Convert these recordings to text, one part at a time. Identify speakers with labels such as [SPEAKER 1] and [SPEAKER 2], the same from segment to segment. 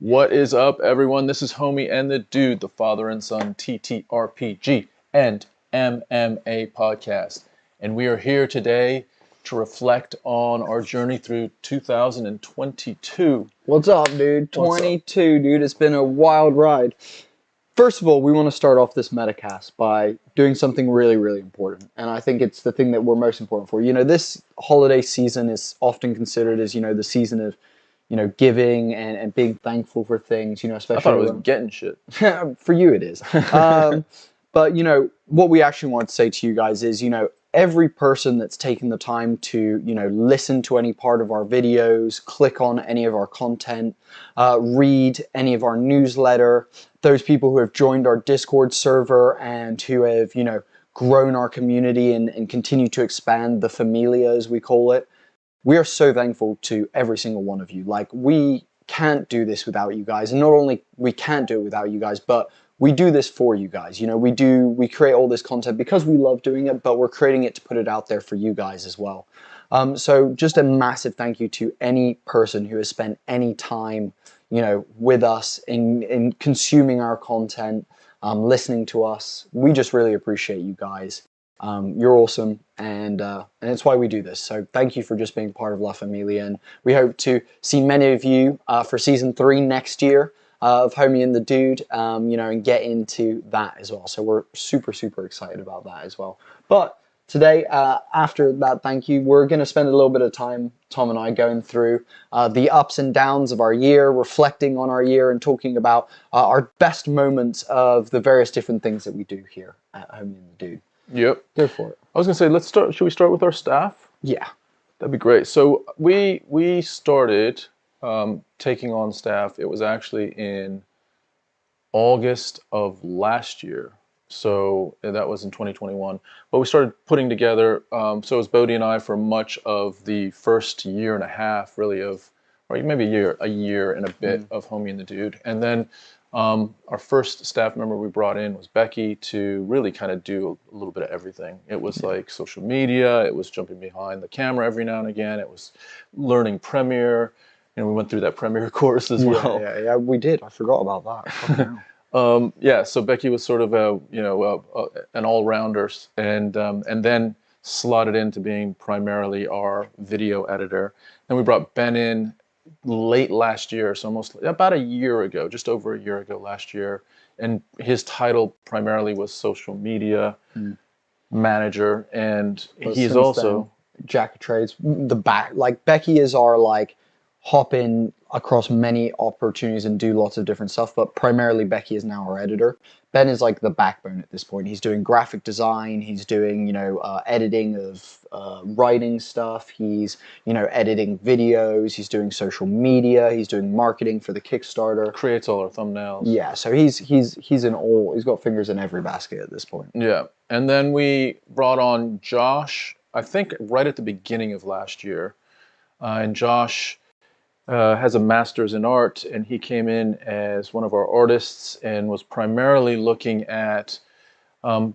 [SPEAKER 1] What is up, everyone? This is Homie and the Dude, the father and son TTRPG and MMA podcast. And we are here today to reflect on our journey through 2022.
[SPEAKER 2] What's up, dude? 22, dude. It's been a wild ride. First of all, we want to start off this MetaCast by doing something really, really important. And I think it's the thing that we're most important for. You know, this holiday season is often considered as, the season of, giving and being thankful for things, especially...
[SPEAKER 1] I thought it was getting shit.
[SPEAKER 2] For you, it is. But, what we actually want to say to you guys is, every person that's taken the time to, listen to any part of our videos, click on any of our content, read any of our newsletter, those people who have joined our Discord server and who have, grown our community and continue to expand the familia, as we call it. We are so thankful to every single one of you. Like, we can't do this without you guys. And not only we can't do it without you guys, but we do this for you guys. We create all this content because we love doing it, but we're creating it to put it out there for you guys as well. So just a massive thank you to any person who has spent any time, with us in consuming our content, listening to us. We just really appreciate you guys. You're awesome, and it's why we do this. So thank you for just being part of La Familia, and we hope to see many of you for season 3 next year of Homie and the Dude, and get into that as well. So we're super, super excited about that as well. But today, after that thank you, we're going to spend a little bit of time, Tom and I, going through the ups and downs of our year, reflecting on our year, and talking about our best moments of the various different things that we do here at Homie and the Dude.
[SPEAKER 1] Yep.
[SPEAKER 2] Go for it.
[SPEAKER 1] I was going to say, let's start. Should we start with our staff?
[SPEAKER 2] Yeah.
[SPEAKER 1] That'd be great. So we started taking on staff. It was actually in August of last year. So that was in 2021. But we started putting together, so it was Bodie and I for much of the first year and a half, really, or maybe a year and a bit of Homie and the Dude. And then our first staff member we brought in was Becky to really kind of do a little bit of everything. It was like social media, it was jumping behind the camera every now and again, it was learning Premiere, we went through that Premiere course as well.
[SPEAKER 2] Yeah, we did. I forgot about that.
[SPEAKER 1] Yeah, so Becky was sort of an all-rounder, and then slotted into being primarily our video editor. Then we brought Ben in late last year, so almost about a year ago, just over a year ago last year, and his title primarily was social media manager, and he's also
[SPEAKER 2] jack of trades. Becky is our hop in across many opportunities and do lots of different stuff, but primarily Becky is now our editor. Ben is like the backbone at this point. He's doing graphic design, he's doing editing of writing stuff, he's editing videos, he's doing social media, he's doing marketing for the Kickstarter,
[SPEAKER 1] creates all our thumbnails.
[SPEAKER 2] Yeah, so he's got fingers in every basket at this point.
[SPEAKER 1] Yeah. And then we brought on Josh, I think right at the beginning of last year, and Josh has a master's in art, and he came in as one of our artists and was primarily looking at,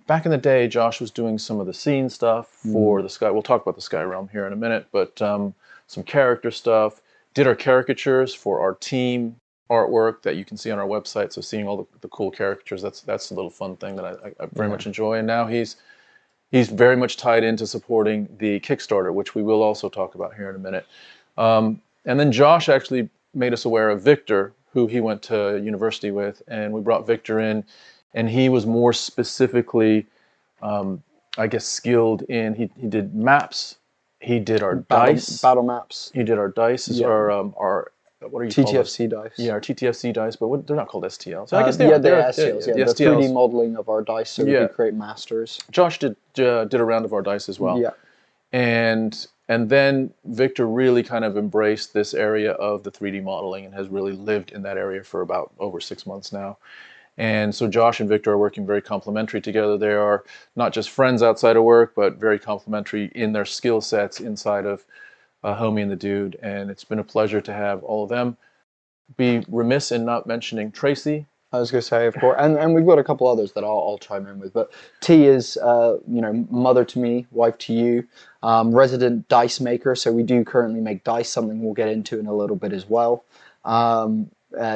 [SPEAKER 1] back in the day, Josh was doing some of the scene stuff for the Sky. We'll talk about the Sky Realm here in a minute, but some character stuff, did our caricatures for our team artwork that you can see on our website. So seeing all the cool caricatures, that's a little fun thing that I very much enjoy. And now he's very much tied into supporting the Kickstarter, which we will also talk about here in a minute. And then Josh actually made us aware of Victor, who he went to university with, and we brought Victor in, and he was more specifically, I guess, skilled in, he did maps, he did our dice.
[SPEAKER 2] Battle maps.
[SPEAKER 1] He did our dice, our what are you
[SPEAKER 2] TTFC dice.
[SPEAKER 1] Yeah, our TTFC dice, but they're not called STLs. So I guess
[SPEAKER 2] they're
[SPEAKER 1] STLs.
[SPEAKER 2] Yeah, the 3D modeling of our dice, so we can create masters.
[SPEAKER 1] Josh did a round of our dice as well.
[SPEAKER 2] Yeah.
[SPEAKER 1] And then Victor really kind of embraced this area of the 3D modeling and has really lived in that area for about over 6 months now. And so Josh and Victor are working very complementary together. They are not just friends outside of work, but very complementary in their skill sets inside of Homie and the Dude. And it's been a pleasure to have all of them. Be remiss in not mentioning Tracy.
[SPEAKER 2] I was going to say, of course, and we've got a couple others that I'll chime in with, but T is, mother to me, wife to you, resident dice maker, so we do currently make dice, something we'll get into in a little bit as well.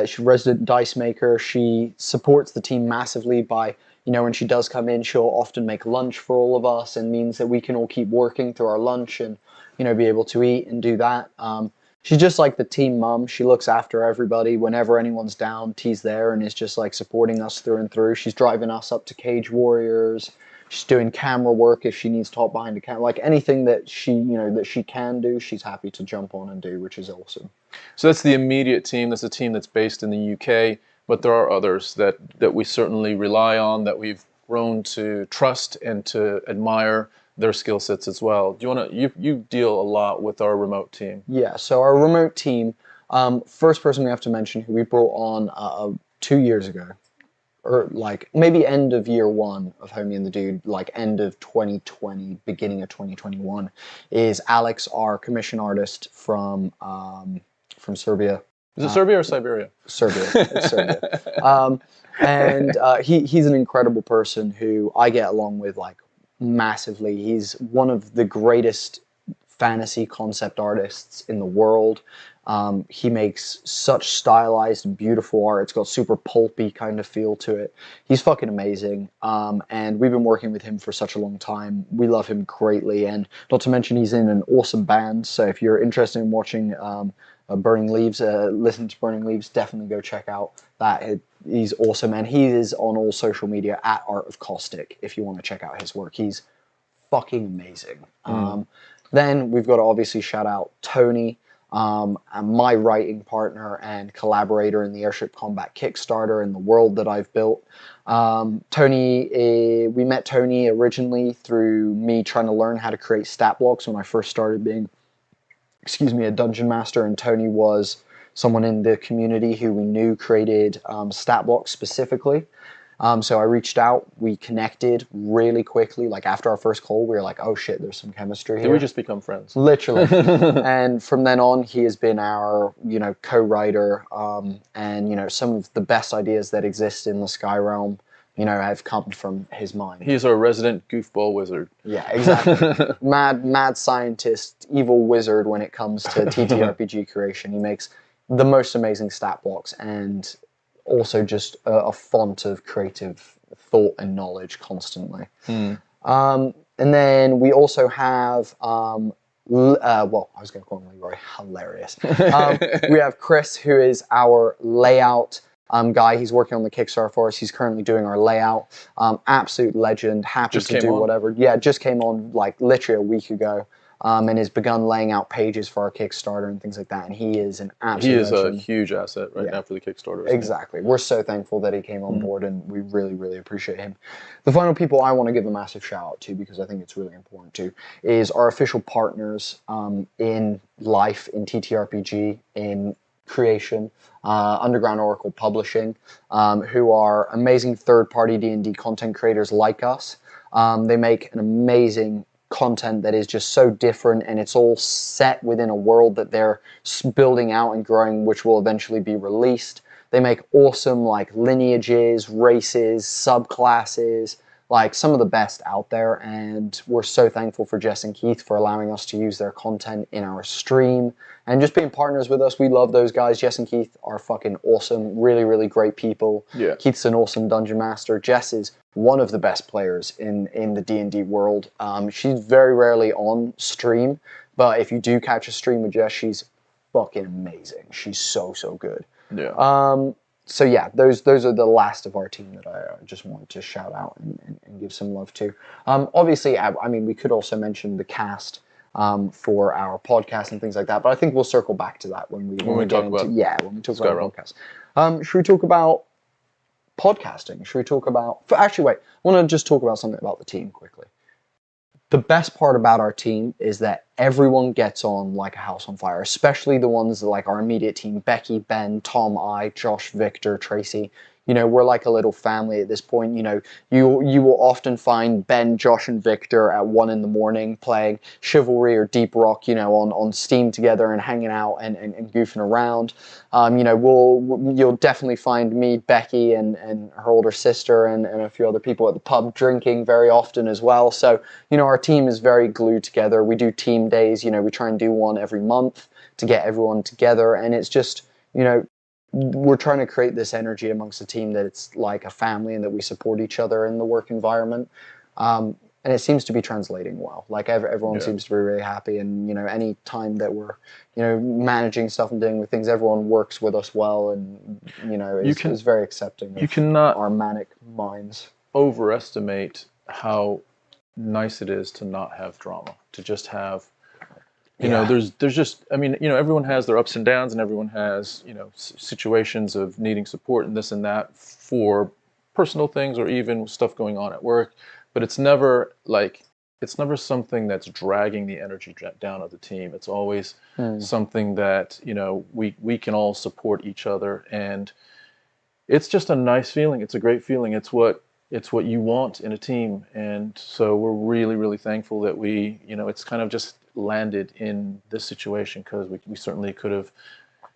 [SPEAKER 2] she's a resident dice maker. She supports the team massively by, when she does come in, she'll often make lunch for all of us, and means that we can all keep working through our lunch and, be able to eat and do that. She's just like the team mom. She looks after everybody. Whenever anyone's down, T's there and is just like supporting us through and through. She's driving us up to Cage Warriors. She's doing camera work if she needs to hop behind the camera. Like anything that she can do, she's happy to jump on and do, which is awesome.
[SPEAKER 1] So that's the immediate team. That's a team that's based in the UK, but there are others that we certainly rely on, that we've grown to trust and to admire their skill sets as well. Do you want to? You deal a lot with our remote team.
[SPEAKER 2] Yeah. So our remote team, first person we have to mention who we brought on 2 years ago, or like maybe end of year one of Homie and the Dude, like end of 2020, beginning of 2021, is Alex, our commission artist from Serbia.
[SPEAKER 1] Is it Serbia or Siberia?
[SPEAKER 2] Serbia. It's Serbia. And he's an incredible person who I get along with like massively. He's one of the greatest fantasy concept artists in the world. He makes such stylized and beautiful art. It's got super pulpy kind of feel to it. He's fucking amazing. And we've been working with him for such a long time. We love him greatly. And not to mention he's in an awesome band. So if you're interested in watching Burning Leaves, listen to Burning Leaves, definitely go check out that. He's awesome. And he is on all social media at Art of Caustic if you want to check out his work. He's fucking amazing. Then we've got to obviously shout out Tony, my writing partner and collaborator in the Airship Combat Kickstarter and the world that I've built. Tony, we met Tony originally through me trying to learn how to create stat blocks when I first started being, a dungeon master, and Tony was someone in the community who we knew created stat blocks specifically. So I reached out, we connected really quickly. Like after our first call, we were like, oh shit, there's some chemistry here.
[SPEAKER 1] Did we just become friends?
[SPEAKER 2] Literally. And from then on, he has been our, co-writer, and, some of the best ideas that exist in the Sky Realm, have come from his mind.
[SPEAKER 1] He's our resident goofball wizard.
[SPEAKER 2] Yeah, exactly. mad scientist, evil wizard when it comes to TTRPG creation. He makes the most amazing stat blocks and also just a font of creative thought and knowledge constantly. And then we also have, I was going to call him Leroy, hilarious. We have Chris, who is our layout guy. He's working on the Kickstarter for us. He's currently doing our layout. Absolute legend, happy to do whatever. Yeah, just came on like literally a week ago. And has begun laying out pages for our Kickstarter and things like that. And he is an absolute legend.
[SPEAKER 1] A huge asset now for the Kickstarter.
[SPEAKER 2] Exactly. We're so thankful that he came on board, and we really, really appreciate him. The final people I want to give a massive shout out to, because I think it's really important to, is our official partners in life, in TTRPG, in creation, Underground Oracle Publishing, who are amazing third-party D&D content creators like us. They make an amazing content that is just so different, and it's all set within a world that they're building out and growing, which will eventually be released. They make awesome like lineages, races, subclasses, like some of the best out there, and we're so thankful for Jess and Keith for allowing us to use their content in our stream and just being partners with us. We love those guys. Jess and Keith are fucking awesome, really, really great people.
[SPEAKER 1] Yeah.
[SPEAKER 2] Keith's an awesome dungeon master. Jess is one of the best players in the D&D world. She's very rarely on stream, but if you do catch a stream with Jess, she's fucking amazing. She's so good.
[SPEAKER 1] Yeah.
[SPEAKER 2] So yeah, those are the last of our team that I just wanted to shout out and give some love to. Obviously, I mean, we could also mention the cast for our podcast and things like that, but I think we'll circle back to that when we talk about our podcast. Should we talk about podcasting? Should we talk about... Actually, wait. I want to just talk about something about the team quickly. The best part about our team is that everyone gets on like a house on fire, especially the ones that, like our immediate team, Becky, Ben, Tom, I, Josh, Victor, Tracy. We're like a little family at this point. You will often find Ben, Josh, and Victor at 1 a.m. playing Chivalry or Deep Rock, on Steam together and hanging out and goofing around. You'll definitely find me, Becky, and her older sister and a few other people at the pub drinking very often as well. So, our team is very glued together. We do team days. We try and do one every month to get everyone together, and it's just, we're trying to create this energy amongst the team that it's like a family and that we support each other in the work environment. And it seems to be translating well. Like everyone seems to be really happy, and any time that we're managing stuff and dealing with things, everyone works with us well, and is very accepting.
[SPEAKER 1] You cannot
[SPEAKER 2] our manic minds
[SPEAKER 1] overestimate how nice it is to not have drama, to just have. There's just, everyone has their ups and downs, and everyone has, situations of needing support and this and that for personal things or even stuff going on at work. But it's never something that's dragging the energy down of the team. It's always something that, we can all support each other. And it's just a nice feeling. It's a great feeling. It's what you want in a team. And so we're really, really thankful that it's kind of just landed in this situation, because we certainly could have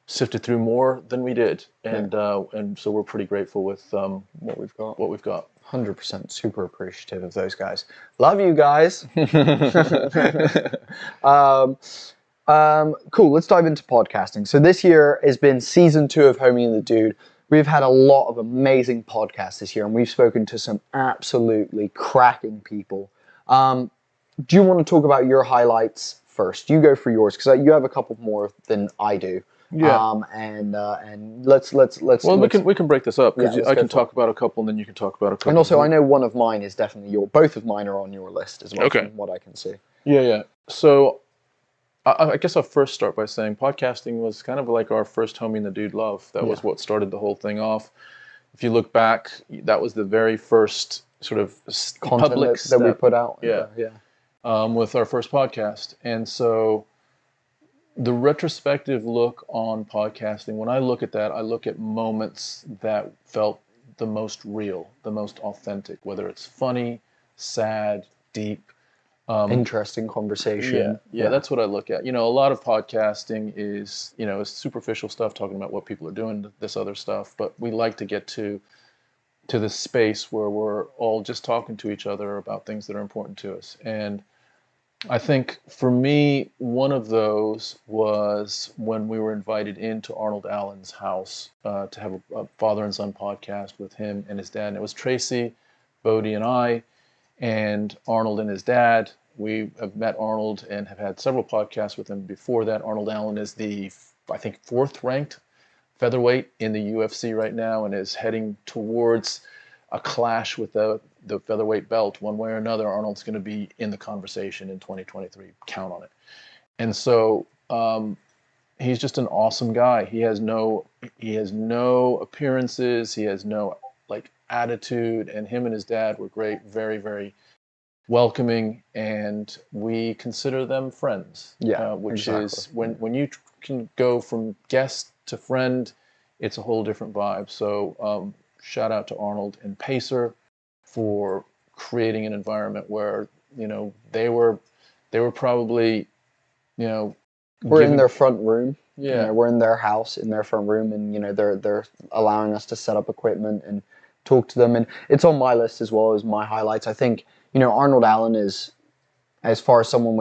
[SPEAKER 1] sifted through more than we did, and so we're pretty grateful with what we've got.
[SPEAKER 2] 100% super appreciative of those guys. Love you guys. Cool. Let's dive into podcasting. So this year has been season 2 of Homie and the Dude. We've had a lot of amazing podcasts this year, and we've spoken to some absolutely cracking people. Do you want to talk about your highlights first? You go for yours, because you have a couple more than I do.
[SPEAKER 1] Yeah.
[SPEAKER 2] And let's. Well,
[SPEAKER 1] we can break this up, because I can talk about a couple, and then you can talk about a couple.
[SPEAKER 2] And also, I know one of mine is definitely both of mine are on your list as well.
[SPEAKER 1] Okay.
[SPEAKER 2] From what I can see.
[SPEAKER 1] Yeah. So, I guess I'll first start by saying podcasting was kind of like our first Homie and the Dude love. That was what started the whole thing off. If you look back, that was the very first sort of
[SPEAKER 2] content
[SPEAKER 1] public
[SPEAKER 2] that we put out.
[SPEAKER 1] Yeah. With our first podcast. And so the retrospective look on podcasting, when I look at that, I look at moments that felt the most real, the most authentic, whether it's funny, sad, deep.
[SPEAKER 2] Interesting conversation.
[SPEAKER 1] Yeah, that's what I look at. A lot of podcasting is, is superficial stuff, talking about what people are doing, this other stuff. But we like to get to this space where we're all just talking to each other about things that are important to us. And I think for me, one of those was when we were invited into Arnold Allen's house to have a father and son podcast with him and his dad. And it was Tracy, Bodie, and I, and Arnold and his dad. We have met Arnold and have had several podcasts with him before that. Arnold Allen is the, I think, 4th ranked featherweight in the UFC right now, and is heading towards a clash with the featherweight belt. One way or another, Arnold's going to be in the conversation in 2023. Count on it. And so he's just an awesome guy. He has no appearances. He has no attitude. And him and his dad were great. Very, very welcoming, and we consider them friends. Yeah, which is when you can go from guest to friend, it's a whole different vibe. So shout out to Arnold and Pacer for creating an environment where they were probably
[SPEAKER 2] we're in their front room.
[SPEAKER 1] Yeah,
[SPEAKER 2] we're in their house in their front room, and they're allowing us to set up equipment and talk to them. And it's on my list as well as my highlights. I think Arnold Allen is, as far as someone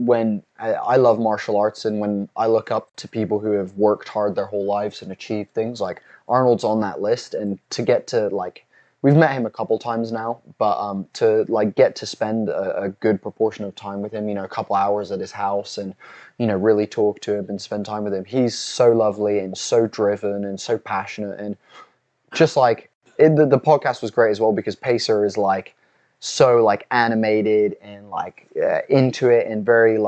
[SPEAKER 2] when I love martial arts, and when I look up to people who have worked hard their whole lives and achieved things, Arnold's on that list. And to get to we've met him a couple times now, but to get to spend a good proportion of time with him, a couple hours at his house, and really talk to him and spend time with him. He's so lovely and so driven and so passionate, and just the podcast was great as well, because Pacer is so animated and into it, and very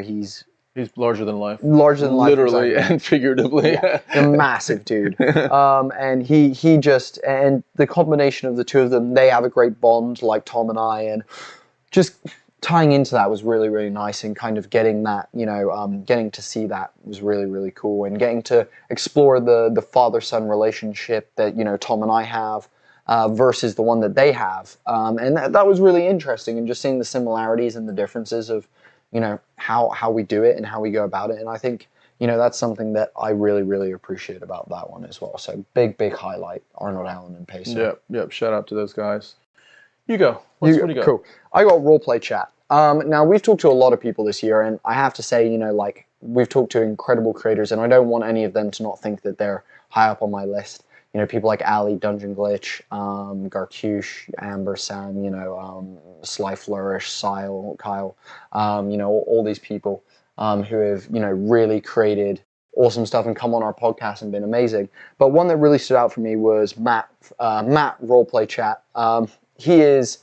[SPEAKER 2] he's
[SPEAKER 1] larger than life,
[SPEAKER 2] literally,
[SPEAKER 1] exactly. And figuratively.
[SPEAKER 2] A massive dude. And he just, and the combination of the two of them, they have a great bond, like Tom and I, and just tying into that was really, really nice, and kind of getting that, getting to see that was really, really cool, and getting to explore the father-son relationship that Tom and I have. Versus the one that they have. And that was really interesting, and just seeing the similarities and the differences of, how we do it and how we go about it. And I think, that's something that I really, really appreciate about that one as well. So big, big highlight, Arnold Allen and Pacer.
[SPEAKER 1] Yep. Shout out to those guys. You go. What do you got?
[SPEAKER 2] Cool. I got Roleplay Chat. Now, we've talked to a lot of people this year, and I have to say, we've talked to incredible creators, and I don't want any of them to not think that they're high up on my list. You know, people like Ali, Dungeon Glitch, Garkush, Amber, Sam, you know, Sly Flourish, Kyle, you know, all these people who have, you know, really created awesome stuff and come on our podcast and been amazing. But one that really stood out for me was Matt Roleplay Chat. He is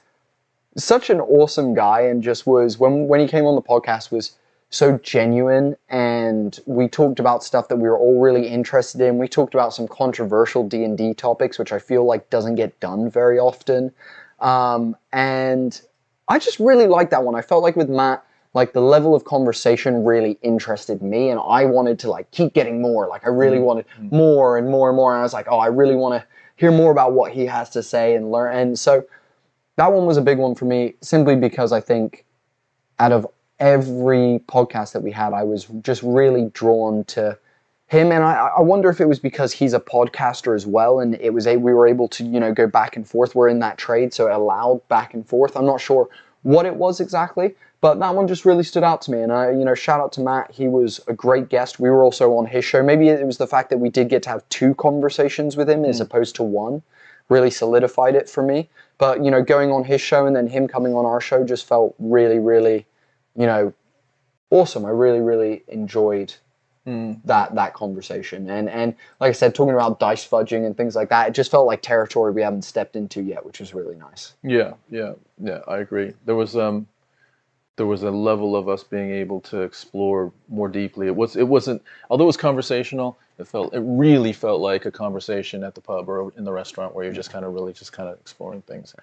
[SPEAKER 2] such an awesome guy, and just was, when he came on the podcast, was so genuine, and we talked about stuff that we were all really interested in. We talked about some controversial D&D topics, which I feel like doesn't get done very often. And I just really liked that one. I felt like with Matt, like the level of conversation really interested me, and I wanted to like keep getting more. Like I really wanted more and more and more. And I was like, oh, I really want to hear more about what he has to say and learn. And so that one was a big one for me, simply because I think out of every podcast that we had, I was just really drawn to him. And I wonder if it was because he's a podcaster as well, and we were able to, you know, go back and forth. We're in that trade, so it allowed back and forth. I'm not sure what it was exactly, but that one just really stood out to me. And you know, shout out to Matt. He was a great guest. We were also on his show. Maybe it was the fact that we did get to have 2 conversations with him as opposed to 1, really solidified it for me. But, you know, going on his show and then him coming on our show just felt really, really, you know, awesome. I really, really enjoyed that conversation. And like I said, talking about dice fudging and things like that, it just felt like territory we haven't stepped into yet, which was really nice.
[SPEAKER 1] Yeah, I agree. There was a level of us being able to explore more deeply. It wasn't, although it was conversational, it really felt like a conversation at the pub or in the restaurant where you're just kind of exploring things.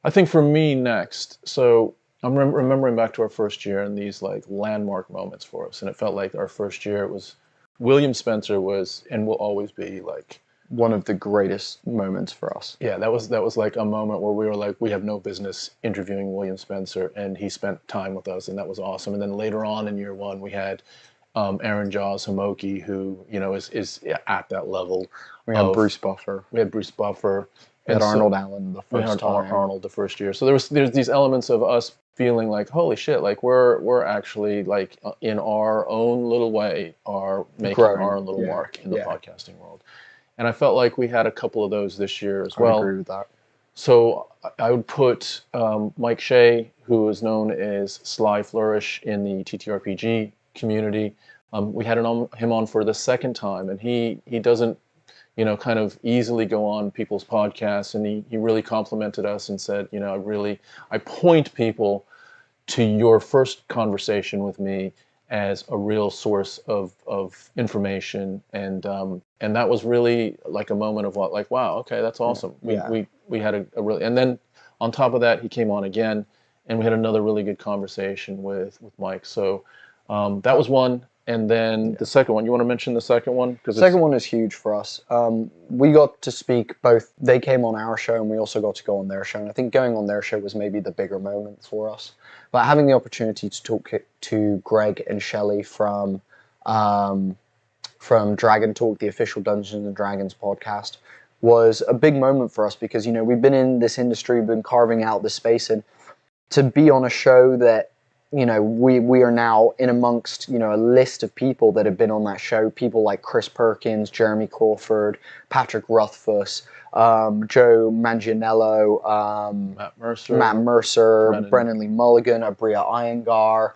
[SPEAKER 1] I think for me next, so I'm remembering back to our first year and these like landmark moments for us, and it felt like our first year, it was William Spencer was and will always be like
[SPEAKER 2] one of the greatest moments for us.
[SPEAKER 1] Yeah, that was like a moment where we were like, we have no business interviewing William Spencer, and he spent time with us, and that was awesome. And then later on in year 1, we had Aaron Jaws Homoki, who, you know, is at that level.
[SPEAKER 2] We had Bruce Buffer.
[SPEAKER 1] We had Bruce Buffer.
[SPEAKER 2] We had Arnold Allen the first time.
[SPEAKER 1] Arnold the first year. So there's these elements of us feeling like, holy shit, like we're actually like in our own little way are making our little mark in the podcasting world. And I felt like we had a couple of those this year as well.
[SPEAKER 2] I agree with that.
[SPEAKER 1] So I would put Mike Shea, who is known as Sly Flourish in the TTRPG community. We had him on for the second time, and he doesn't, you know, kind of easily go on people's podcasts, and he really complimented us and said, you know, I point people to your first conversation with me as a real source of information, and that was really like a moment of like, wow, okay, that's awesome. We had a really, and then on top of that, he came on again, and we had another really good conversation with Mike. So that was one. And then the second one, you want to mention the second one?
[SPEAKER 2] The second one is huge for us. We got to speak both, they came on our show and we also got to go on their show. And I think going on their show was maybe the bigger moment for us. But having the opportunity to talk to Greg and Shelley from Dragon Talk, the official Dungeons and Dragons podcast, was a big moment for us because, you know, we've been in this industry, we've been carving out this space, and to be on a show that, you know, we are now in amongst, you know, a list of people that have been on that show. People like Chris Perkins, Jeremy Crawford, Patrick Rothfuss, Joe Manganiello, Matt Mercer, Brennan Lee Mulligan, Abria Iyengar,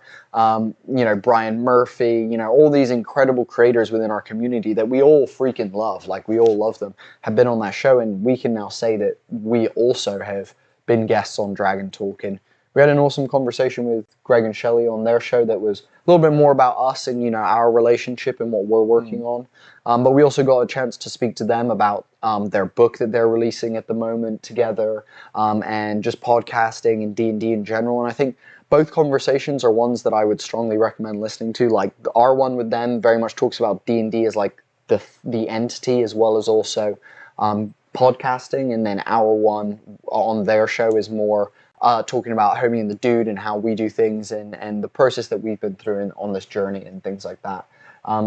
[SPEAKER 2] you know, Brian Murphy, you know, all these incredible creators within our community that we all freaking love. Like, we all love them, have been on that show, and we can now say that we also have been guests on Dragon Talk. And we had an awesome conversation with Greg and Shelley on their show that was a little bit more about us and, you know, our relationship and what we're working on. But we also got a chance to speak to them about their book that they're releasing at the moment together, and just podcasting and D&D in general. And I think both conversations are ones that I would strongly recommend listening to. Like, our one with them very much talks about D&D as like the entity, as well as also podcasting. And then our one on their show is more talking about Homie and the Dude and how we do things and the process that we've been through on this journey and things like that,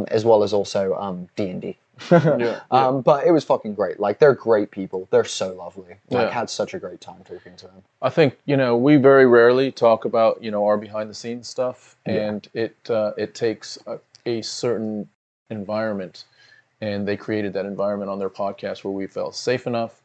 [SPEAKER 2] as well as also D&D. But it was fucking great. Like, they're great people. They're so lovely. Like, had such a great time talking to them.
[SPEAKER 1] I think, you know, we very rarely talk about, you know, our behind the scenes stuff, and it takes a certain environment and they created that environment on their podcast where we felt safe enough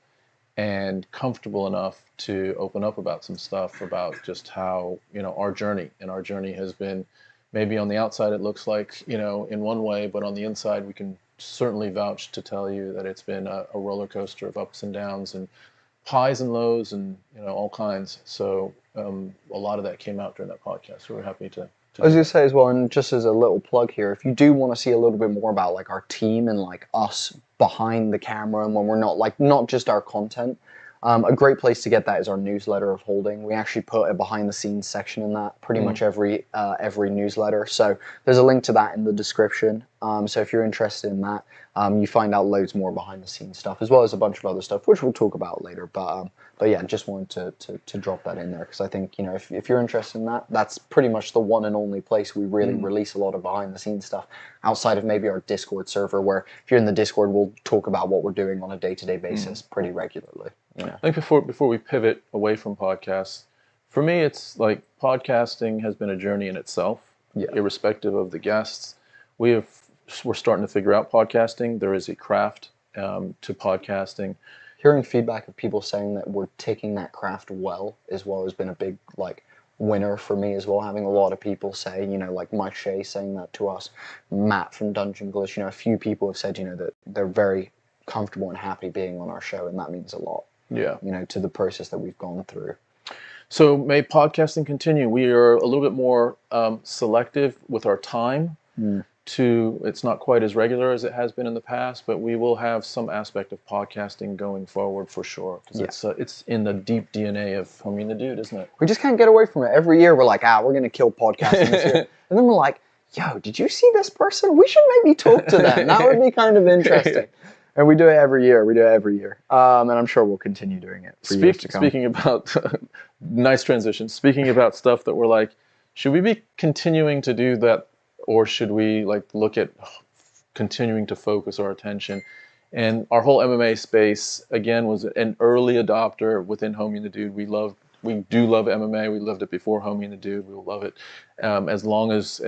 [SPEAKER 1] and comfortable enough to open up about some stuff about just how, our journey. And our journey has been, maybe on the outside it looks like, in one way, but on the inside we can certainly vouch to tell you that it's been a roller coaster of ups and downs and highs and lows and, all kinds. So a lot of that came out during that podcast. So we're happy to
[SPEAKER 2] I was going to say as well, and just as a little plug here, if you do want to see a little bit more about like our team and like us behind the camera and when we're not just our content, a great place to get that is our newsletter of Holding. We actually put a behind the scenes section in that pretty much every newsletter. So there's a link to that in the description. So if you're interested in that, you find out loads more behind the scenes stuff, as well as a bunch of other stuff, which we'll talk about later. But yeah, just wanted to drop that in there because I think, if you're interested in that, that's pretty much the one and only place we really release a lot of behind the scenes stuff outside of maybe our Discord server, where if you're in the Discord, we'll talk about what we're doing on a day-to-day basis pretty regularly.
[SPEAKER 1] I think before we pivot away from podcasts, for me, it's like podcasting has been a journey in itself, irrespective of the guests. We're starting to figure out podcasting. There is a craft to podcasting.
[SPEAKER 2] Hearing feedback of people saying that we're taking that craft well as well has been a big winner for me as well. Having a lot of people say, like Mike Shea saying that to us, Matt from Dungeon Glitch, a few people have said, that they're very comfortable and happy being on our show, and that means a lot.
[SPEAKER 1] Yeah.
[SPEAKER 2] To the process that we've gone through.
[SPEAKER 1] So may podcasting continue. We are a little bit more selective with our time. It's not quite as regular as it has been in the past, but we will have some aspect of podcasting going forward for sure. Because it's in the deep DNA of Homie and the Dude, isn't it?
[SPEAKER 2] We just can't get away from it. Every year we're like, we're going to kill podcasting this year. And then we're like, yo, did you see this person? We should maybe talk to them. That would be kind of interesting. And we do it every year. And I'm sure we'll continue doing it for years to come.
[SPEAKER 1] Speaking about, nice transition. Speaking about stuff that we're like, should we be continuing to do that, or should we look at continuing to focus our attention? And our whole MMA space, again, was an early adopter within Homie and the Dude. We do love MMA. We loved it before Homie and the Dude. We will love it as long as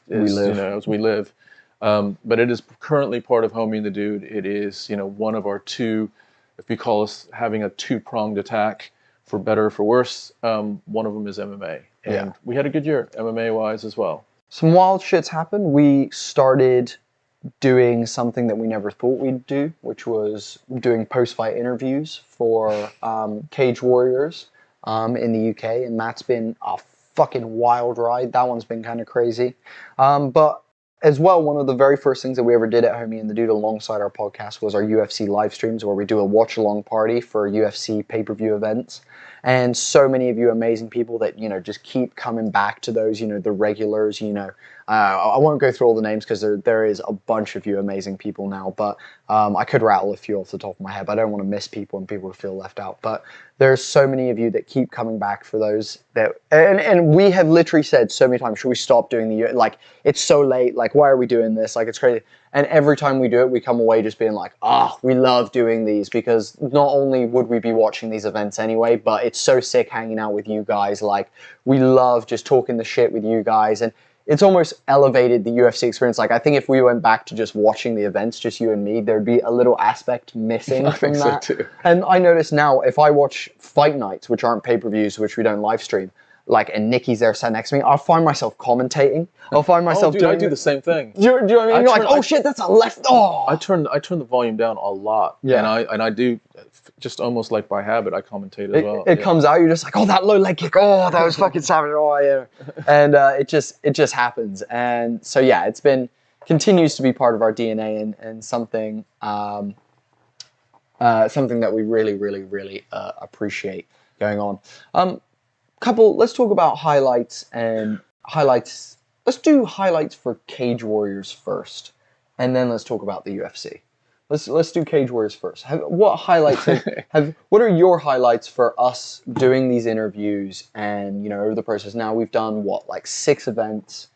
[SPEAKER 1] we live. But it is currently part of Homie and the Dude. It is, one of our two, if we call us having a two-pronged attack, for better or for worse, one of them is MMA. And we had a good year, MMA-wise as well.
[SPEAKER 2] Some wild shits happened. We started doing something that we never thought we'd do, which was doing post-fight interviews for Cage Warriors in the UK. And that's been a fucking wild ride. That one's been kind of crazy. But as well, one of the very first things that we ever did at Homie and the Dude alongside our podcast was our UFC live streams, where we do a watch-along party for UFC pay-per-view events. And so many of you amazing people that, just keep coming back to those, the regulars, I won't go through all the names because there is a bunch of you amazing people now, but I could rattle a few off the top of my head, but I don't want to miss people and people feel left out. But there's so many of you that keep coming back for those and we have literally said so many times, should we stop doing it's so late, why are we doing this? It's crazy. And every time we do it, we come away just being like, we love doing these, because not only would we be watching these events anyway, but it's so sick hanging out with you guys. We love just talking the shit with you guys, and it's almost elevated the UFC experience. I think if we went back to just watching the events, just you and me, there'd be a little aspect missing from that. So too. And I notice now, if I watch fight nights, which aren't pay-per-views, which we don't live stream, and Nikki's there sat next to me, I'll find myself commentating. I'll find myself
[SPEAKER 1] I do the same thing.
[SPEAKER 2] Do you know what I mean? You're like, shit, that's a left. Oh,
[SPEAKER 1] I turn the volume down a lot. Yeah. And I do, just almost like by habit, I commentate as well.
[SPEAKER 2] It comes out, you're just like, that low leg kick. Oh, that was fucking savage. Oh, yeah. And it just happens. And so, yeah, continues to be part of our DNA and something that we really, really, really appreciate going on. Let's talk about highlights. Let's do highlights for Cage Warriors first, and then let's talk about the UFC. Let's do Cage Warriors first. What are your highlights for us doing these interviews and over the process? Now we've done 6 events.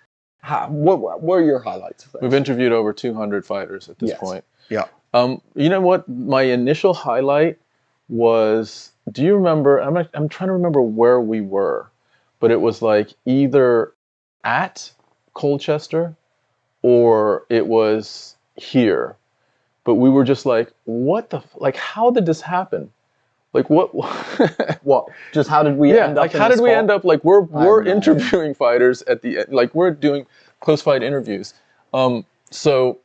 [SPEAKER 2] What are your highlights of those?
[SPEAKER 1] We've interviewed over 200 fighters at this point.
[SPEAKER 2] Yeah.
[SPEAKER 1] You know what? My initial highlight was, do you remember, I'm trying to remember where we were, but it was either at Colchester or it was here. but we were just like, what the, like, how did this happen? Like, what?
[SPEAKER 2] What? Just how did we end up?
[SPEAKER 1] Like, how did we end up? Like, we're interviewing fighters at the end, like, we're doing post-fight interviews. So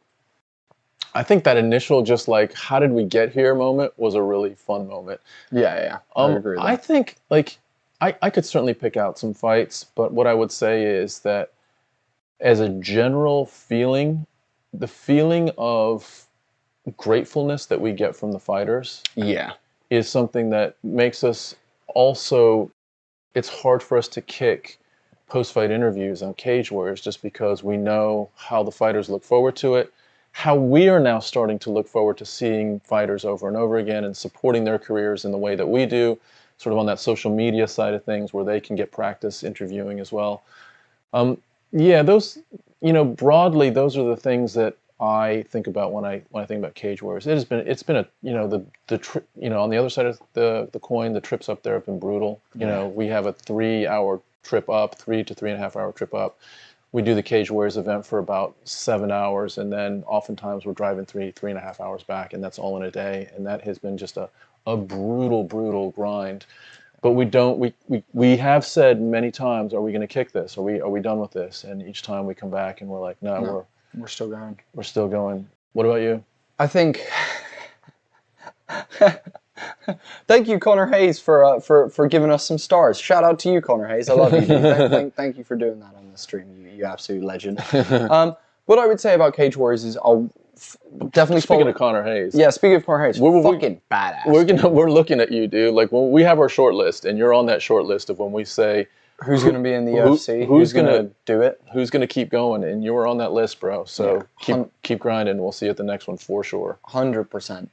[SPEAKER 1] I think that initial just like, how did we get here moment was a really fun moment.
[SPEAKER 2] Yeah. I agree with that.
[SPEAKER 1] I think, like, I could certainly pick out some fights, but what I would say is that as a general feeling, the feeling of gratefulness that we get from the fighters is something that makes us also, it's hard for us to kick post-fight interviews on Cage Warriors just because we know how the fighters look forward to it, how we are now starting to look forward to seeing fighters over and over again and supporting their careers in the way that we do, sort of on that social media side of things where they can get practice interviewing as well. Yeah, those, broadly, those are the things that I think about when I think about Cage Warriors. It's been a, on the other side of the coin, the trips up there have been brutal. We have a 3-hour trip up, 3 to 3.5 hour trip up. We do the Cage Warriors event for about 7 hours, and then oftentimes we're driving 3.5 hours back, and that's all in a day. And that has been just a brutal grind. But we have said many times, are we going to kick this? Are we done with this? And each time we come back and we're like, no.
[SPEAKER 2] We're still going.
[SPEAKER 1] We're still going. What about you?
[SPEAKER 2] I think. Thank you, Connor Hayes, for giving us some stars. Shout out to you, Connor Hayes. I love you, dude. Thank you for doing that on the stream. You absolute legend. What I would say about Cage Warriors is I'll definitely
[SPEAKER 1] speaking of Connor Hayes.
[SPEAKER 2] Yeah, speaking of Connor Hayes, fucking badass.
[SPEAKER 1] We're looking at you, dude. Like, when we have our short list, and you're on that short list of when we say
[SPEAKER 2] who's going to be in the UFC, who's going to do it,
[SPEAKER 1] who's going to keep going, and you were on that list, bro. So keep grinding. We'll see you at the next one for sure.
[SPEAKER 2] 100%.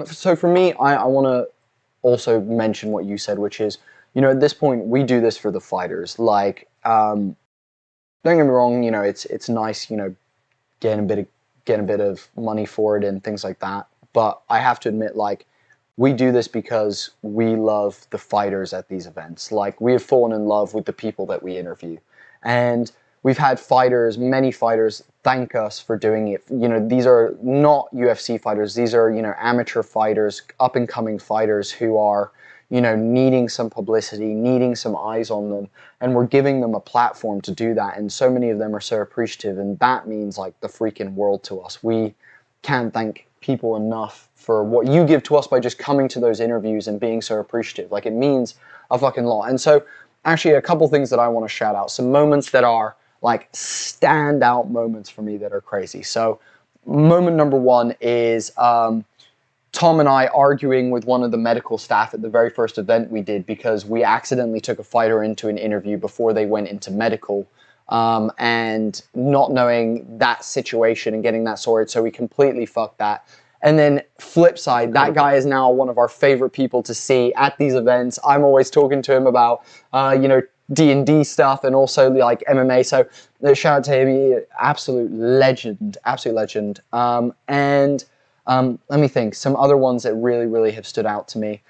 [SPEAKER 2] So for me, I want to also mention what you said, which is, at this point we do this for the fighters. Like, don't get me wrong, it's nice, getting a bit of money for it and things like that. But I have to admit, like, we do this because we love the fighters at these events. Like, we have fallen in love with the people that we interview. And we've had many fighters thank us for doing it. These are not UFC fighters. These are, amateur fighters, up-and-coming fighters who are, needing some publicity, needing some eyes on them. And we're giving them a platform to do that. And so many of them are so appreciative. And that means, like, the freaking world to us. We can't thank people enough for what you give to us by just coming to those interviews and being so appreciative. Like, it means a fucking lot. And so, actually, a couple things that I want to shout out. Some moments that are, like, standout moments for me that are crazy. So, moment number one is Tom and I arguing with one of the medical staff at the very first event we did because we accidentally took a fighter into an interview before they went into medical, and not knowing that situation and getting that sorted, so we completely fucked that. And then flip side, that guy is now one of our favorite people to see at these events. I'm always talking to him about, D&D stuff and also like MMA. So shout out to him, absolute legend. And let me think, some other ones that really have stood out to me.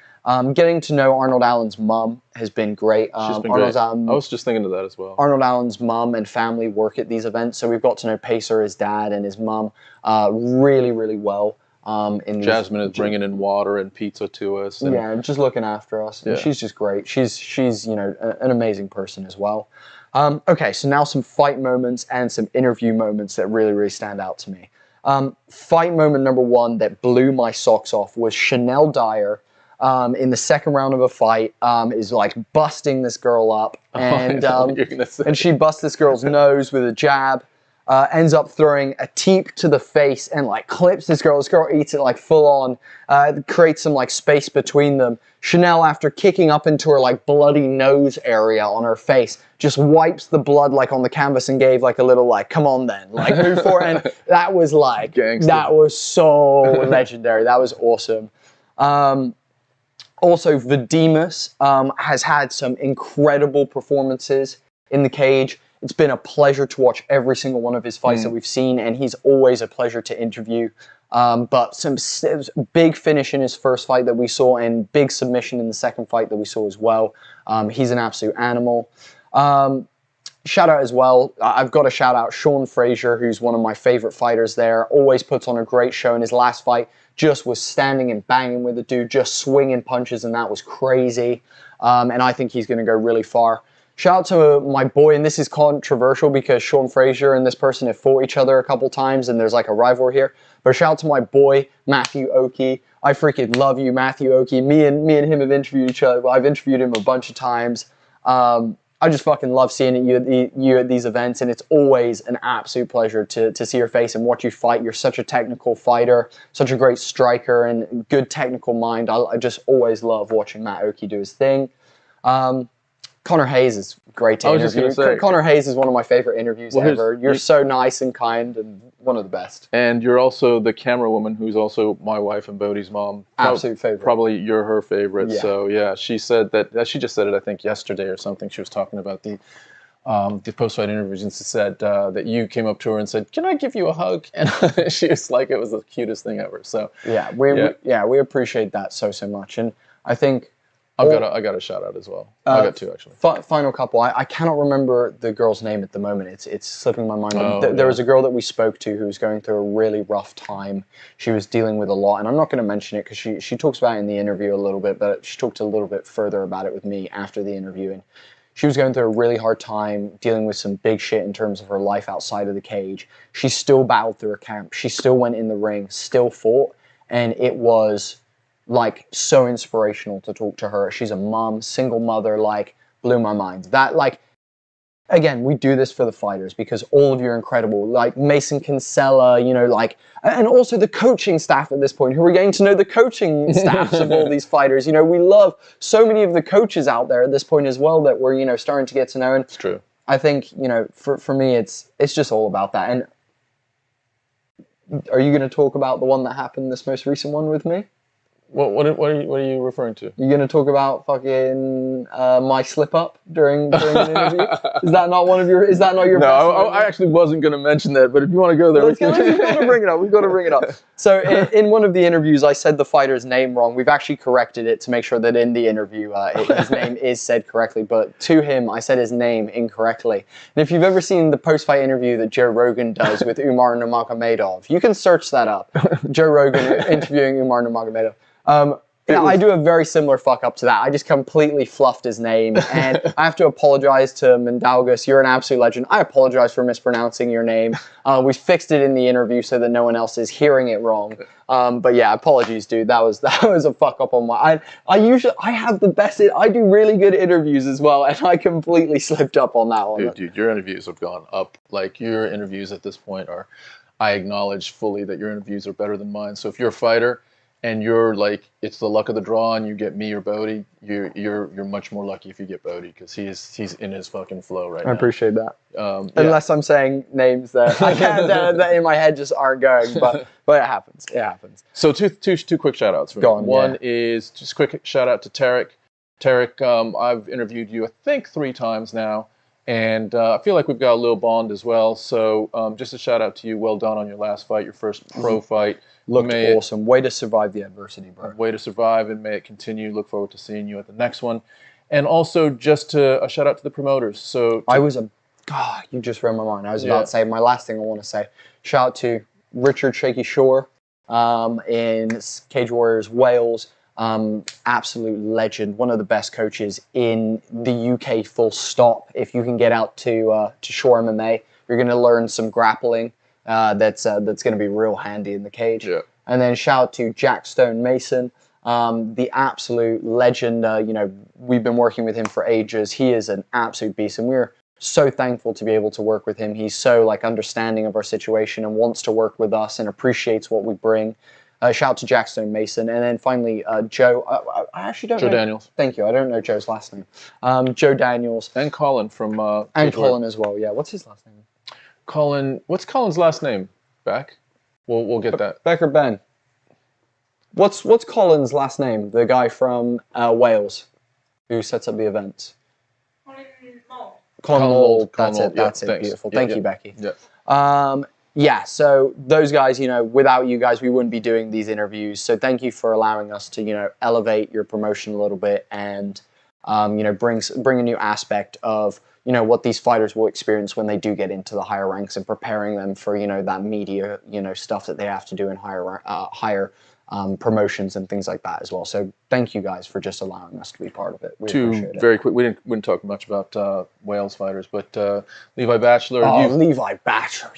[SPEAKER 2] Getting to know Arnold Allen's mom has been great.
[SPEAKER 1] She's been great. I was just thinking of that as well.
[SPEAKER 2] Arnold Allen's mom and family work at these events, so we've got to know Pacer, his dad, and his mom really well.
[SPEAKER 1] Jasmine is bringing in water and pizza to us. And
[SPEAKER 2] yeah, just looking after us. Yeah. She's just great. She's an amazing person as well. Okay, so now some fight moments and some interview moments that really stand out to me. Fight moment number one that blew my socks off was Chanel Dyer in the second round of a fight is like busting this girl up, and and she busts this girl's nose with a jab. Ends up throwing a teep to the face and like clips this girl. This girl eats it like full on, creates some like space between them. Chanel, after kicking up into her like bloody nose area on her face, just wipes the blood like on the canvas and gave like a little like, come on then, like move forward. And that was like, gangster. That was so legendary. That was awesome. Also, Vademus has had some incredible performances in the cage. It's been a pleasure to watch every single one of his fights that we've seen, and he's always a pleasure to interview. But some big finish in his first fight that we saw, and big submission in the second fight that we saw as well. He's an absolute animal. Shout out as well, I've got to shout out Sean Frazier, who's one of my favorite fighters there, always puts on a great show. In his last fight, just was standing and banging with the dude, just swinging punches, and that was crazy. And I think he's going to go really far. Shout out to my boy, and this is controversial because Sean Frazier and this person have fought each other a couple times, and there's like a rivalry here. But shout out to my boy, Matthew Oki. I freaking love you, Matthew Oki. Me and him have interviewed each other. I've interviewed him a bunch of times. I just fucking love seeing you at these events, and it's always an absolute pleasure to see your face and watch you fight. You're such a technical fighter, such a great striker, and good technical mind. I just always love watching Matt Oki do his thing. Connor Hayes is great to interview. Connor Hayes is one of my favorite interviews ever. You're so nice and kind and one of the best.
[SPEAKER 1] And you're also the camera woman who's also my wife and Bodhi's mom.
[SPEAKER 2] Absolute favorite.
[SPEAKER 1] Probably you're her favorite.
[SPEAKER 2] Yeah.
[SPEAKER 1] So yeah, she said that, she just said it, I think, yesterday or something. She was talking about the post-fight interviews, and she said that you came up to her and said, "Can I give you a hug?" And she was like, it was the cutest thing ever. So
[SPEAKER 2] yeah, we appreciate that so much. And I think
[SPEAKER 1] I got a shout out as well. I got two actually.
[SPEAKER 2] Final couple. I cannot remember the girl's name at the moment. It's slipping my mind. There was a girl that we spoke to who was going through a really rough time. She was dealing with a lot, and I'm not going to mention it because she talks about it in the interview a little bit, but she talked a little bit further about it with me after the interview. And she was going through a really hard time, dealing with some big shit in terms of her life outside of the cage. She still battled through her camp. She still went in the ring, still fought, and it was like so inspirational to talk to her. She's a mom, single mother, like blew my mind. That, like, again, we do this for the fighters because all of you are incredible. Like Mason Kinsella, you know, like, and also the coaching staff at this point, who are getting to know the coaching staffs of all these fighters. You know, we love so many of the coaches out there at this point as well that we're, you know, starting to get to know. And
[SPEAKER 1] it's true.
[SPEAKER 2] I think, you know, for me, it's just all about that. And are you going to talk about the one that happened, this most recent one with me?
[SPEAKER 1] What are you referring to?
[SPEAKER 2] You're going to talk about fucking my slip up during an interview? Is that not your?
[SPEAKER 1] No, I actually wasn't going to mention that, but if you want to go there,
[SPEAKER 2] we've got to bring it up. We've got to bring it up. So in one of the interviews, I said the fighter's name wrong. We've actually corrected it to make sure that in the interview his name is said correctly. But to him, I said his name incorrectly. And if you've ever seen the post-fight interview that Joe Rogan does with Umar Nurmagomedov, you can search that up. Joe Rogan interviewing Umar Nurmagomedov. Yeah, I do a very similar fuck up to that. I just completely fluffed his name, and I have to apologize to Mindaugas. You're an absolute legend. I apologize for mispronouncing your name. We fixed it in the interview so that no one else is hearing it wrong. But yeah, apologies, dude. That was a fuck up on my. I have the best. I do really good interviews as well, and I completely slipped up on that one.
[SPEAKER 1] Dude, your interviews have gone up. Like your interviews at this point are. I acknowledge fully that your interviews are better than mine. So if you're a fighter, and you're like, it's the luck of the draw, and you get me or Bodhi, you're much more lucky if you get Bodhi because he's in his fucking flow right now.
[SPEAKER 2] I appreciate that. Unless I'm saying names that I can't that in my head just aren't going, but it happens. It happens.
[SPEAKER 1] So two quick shout outs. One is just a quick shout out to Tarek. Tarek, I've interviewed you I think 3 times now, and I feel like we've got a little bond as well. So just a shout out to you. Well done on your last fight, your first pro fight.
[SPEAKER 2] Looked awesome. Way to survive the adversity, bro.
[SPEAKER 1] Way to survive, and may it continue. Look forward to seeing you at the next one. And also, just a shout out to the promoters. So
[SPEAKER 2] you just read my mind. I was about to say my last thing I want to say. Shout out to Richard Shaky Shore in Cage Warriors Wales. Absolute legend. One of the best coaches in the UK. Full stop. If you can get out to Shore MMA, you're going to learn some grappling. That's going to be real handy in the cage. Yeah. And then shout out to Jack Stone Mason, the absolute legend. You know, we've been working with him for ages. He is an absolute beast, and we're so thankful to be able to work with him. He's so like understanding of our situation and wants to work with us and appreciates what we bring. Shout out to Jack Stone Mason, and then finally Joe. I actually don't know.
[SPEAKER 1] Joe Daniels.
[SPEAKER 2] Thank you. I don't know Joe's last name. Joe Daniels
[SPEAKER 1] and Colin from
[SPEAKER 2] and Colin as well. Yeah. What's his last name?
[SPEAKER 1] Colin, what's Colin's last name? Beck? We'll get that.
[SPEAKER 2] Beck or Ben? What's Colin's last name? The guy from Wales, who sets up the events. Colin Mould. That's it. That's it. Beautiful. Thank you, Becky. Yeah. So those guys, you know, without you guys, we wouldn't be doing these interviews. So thank you for allowing us to, you know, elevate your promotion a little bit and, you know, bring a new aspect of, you know, what these fighters will experience when they do get into the higher ranks and preparing them for, you know, that media, you know, stuff that they have to do in higher promotions and things like that as well. So thank you guys for just allowing us to be part of it. We appreciate it.
[SPEAKER 1] Very quick, we didn't talk much about Wales fighters, but Levi Batchelor.
[SPEAKER 2] Levi Batchelor,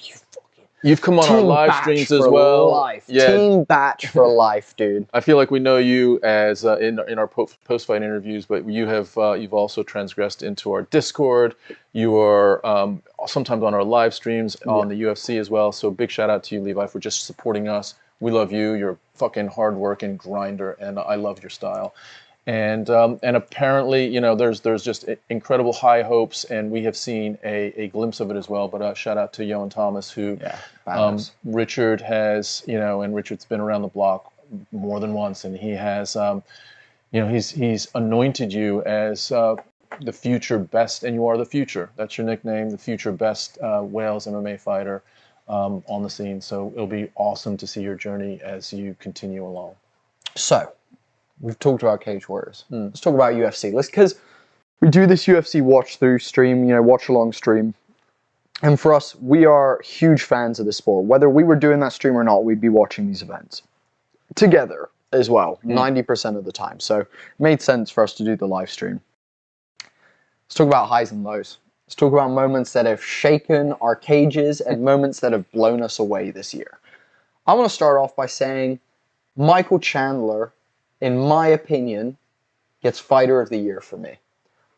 [SPEAKER 1] you've come on our live streams as well.
[SPEAKER 2] Life. Yeah. Team Batch for life, dude.
[SPEAKER 1] I feel like we know you as in our post-fight interviews, but you've also transgressed into our Discord. You are sometimes on our live streams on the UFC as well. So big shout out to you, Levi, for just supporting us. We love you. You're a fucking hard-working grinder, and I love your style. And apparently, you know, there's just incredible high hopes, and we have seen a glimpse of it as well. But shout out to Yohan Thomas, who Richard has, you know, and Richard's been around the block more than once, and he has, you know, he's anointed you as the future best, and you are the future. That's your nickname, the future best Wales MMA fighter on the scene. So it'll be awesome to see your journey as you continue along.
[SPEAKER 2] So. We've talked about Cage Warriors. Let's talk about UFC. Because we do this UFC watch-through stream, you know, watch-along stream. And for us, we are huge fans of the sport. Whether we were doing that stream or not, we'd be watching these events together as well, 90% of the time. So it made sense for us to do the live stream. Let's talk about highs and lows. Let's talk about moments that have shaken our cages and moments that have blown us away this year. I want to start off by saying Michael Chandler, in my opinion, gets Fighter of the Year for me.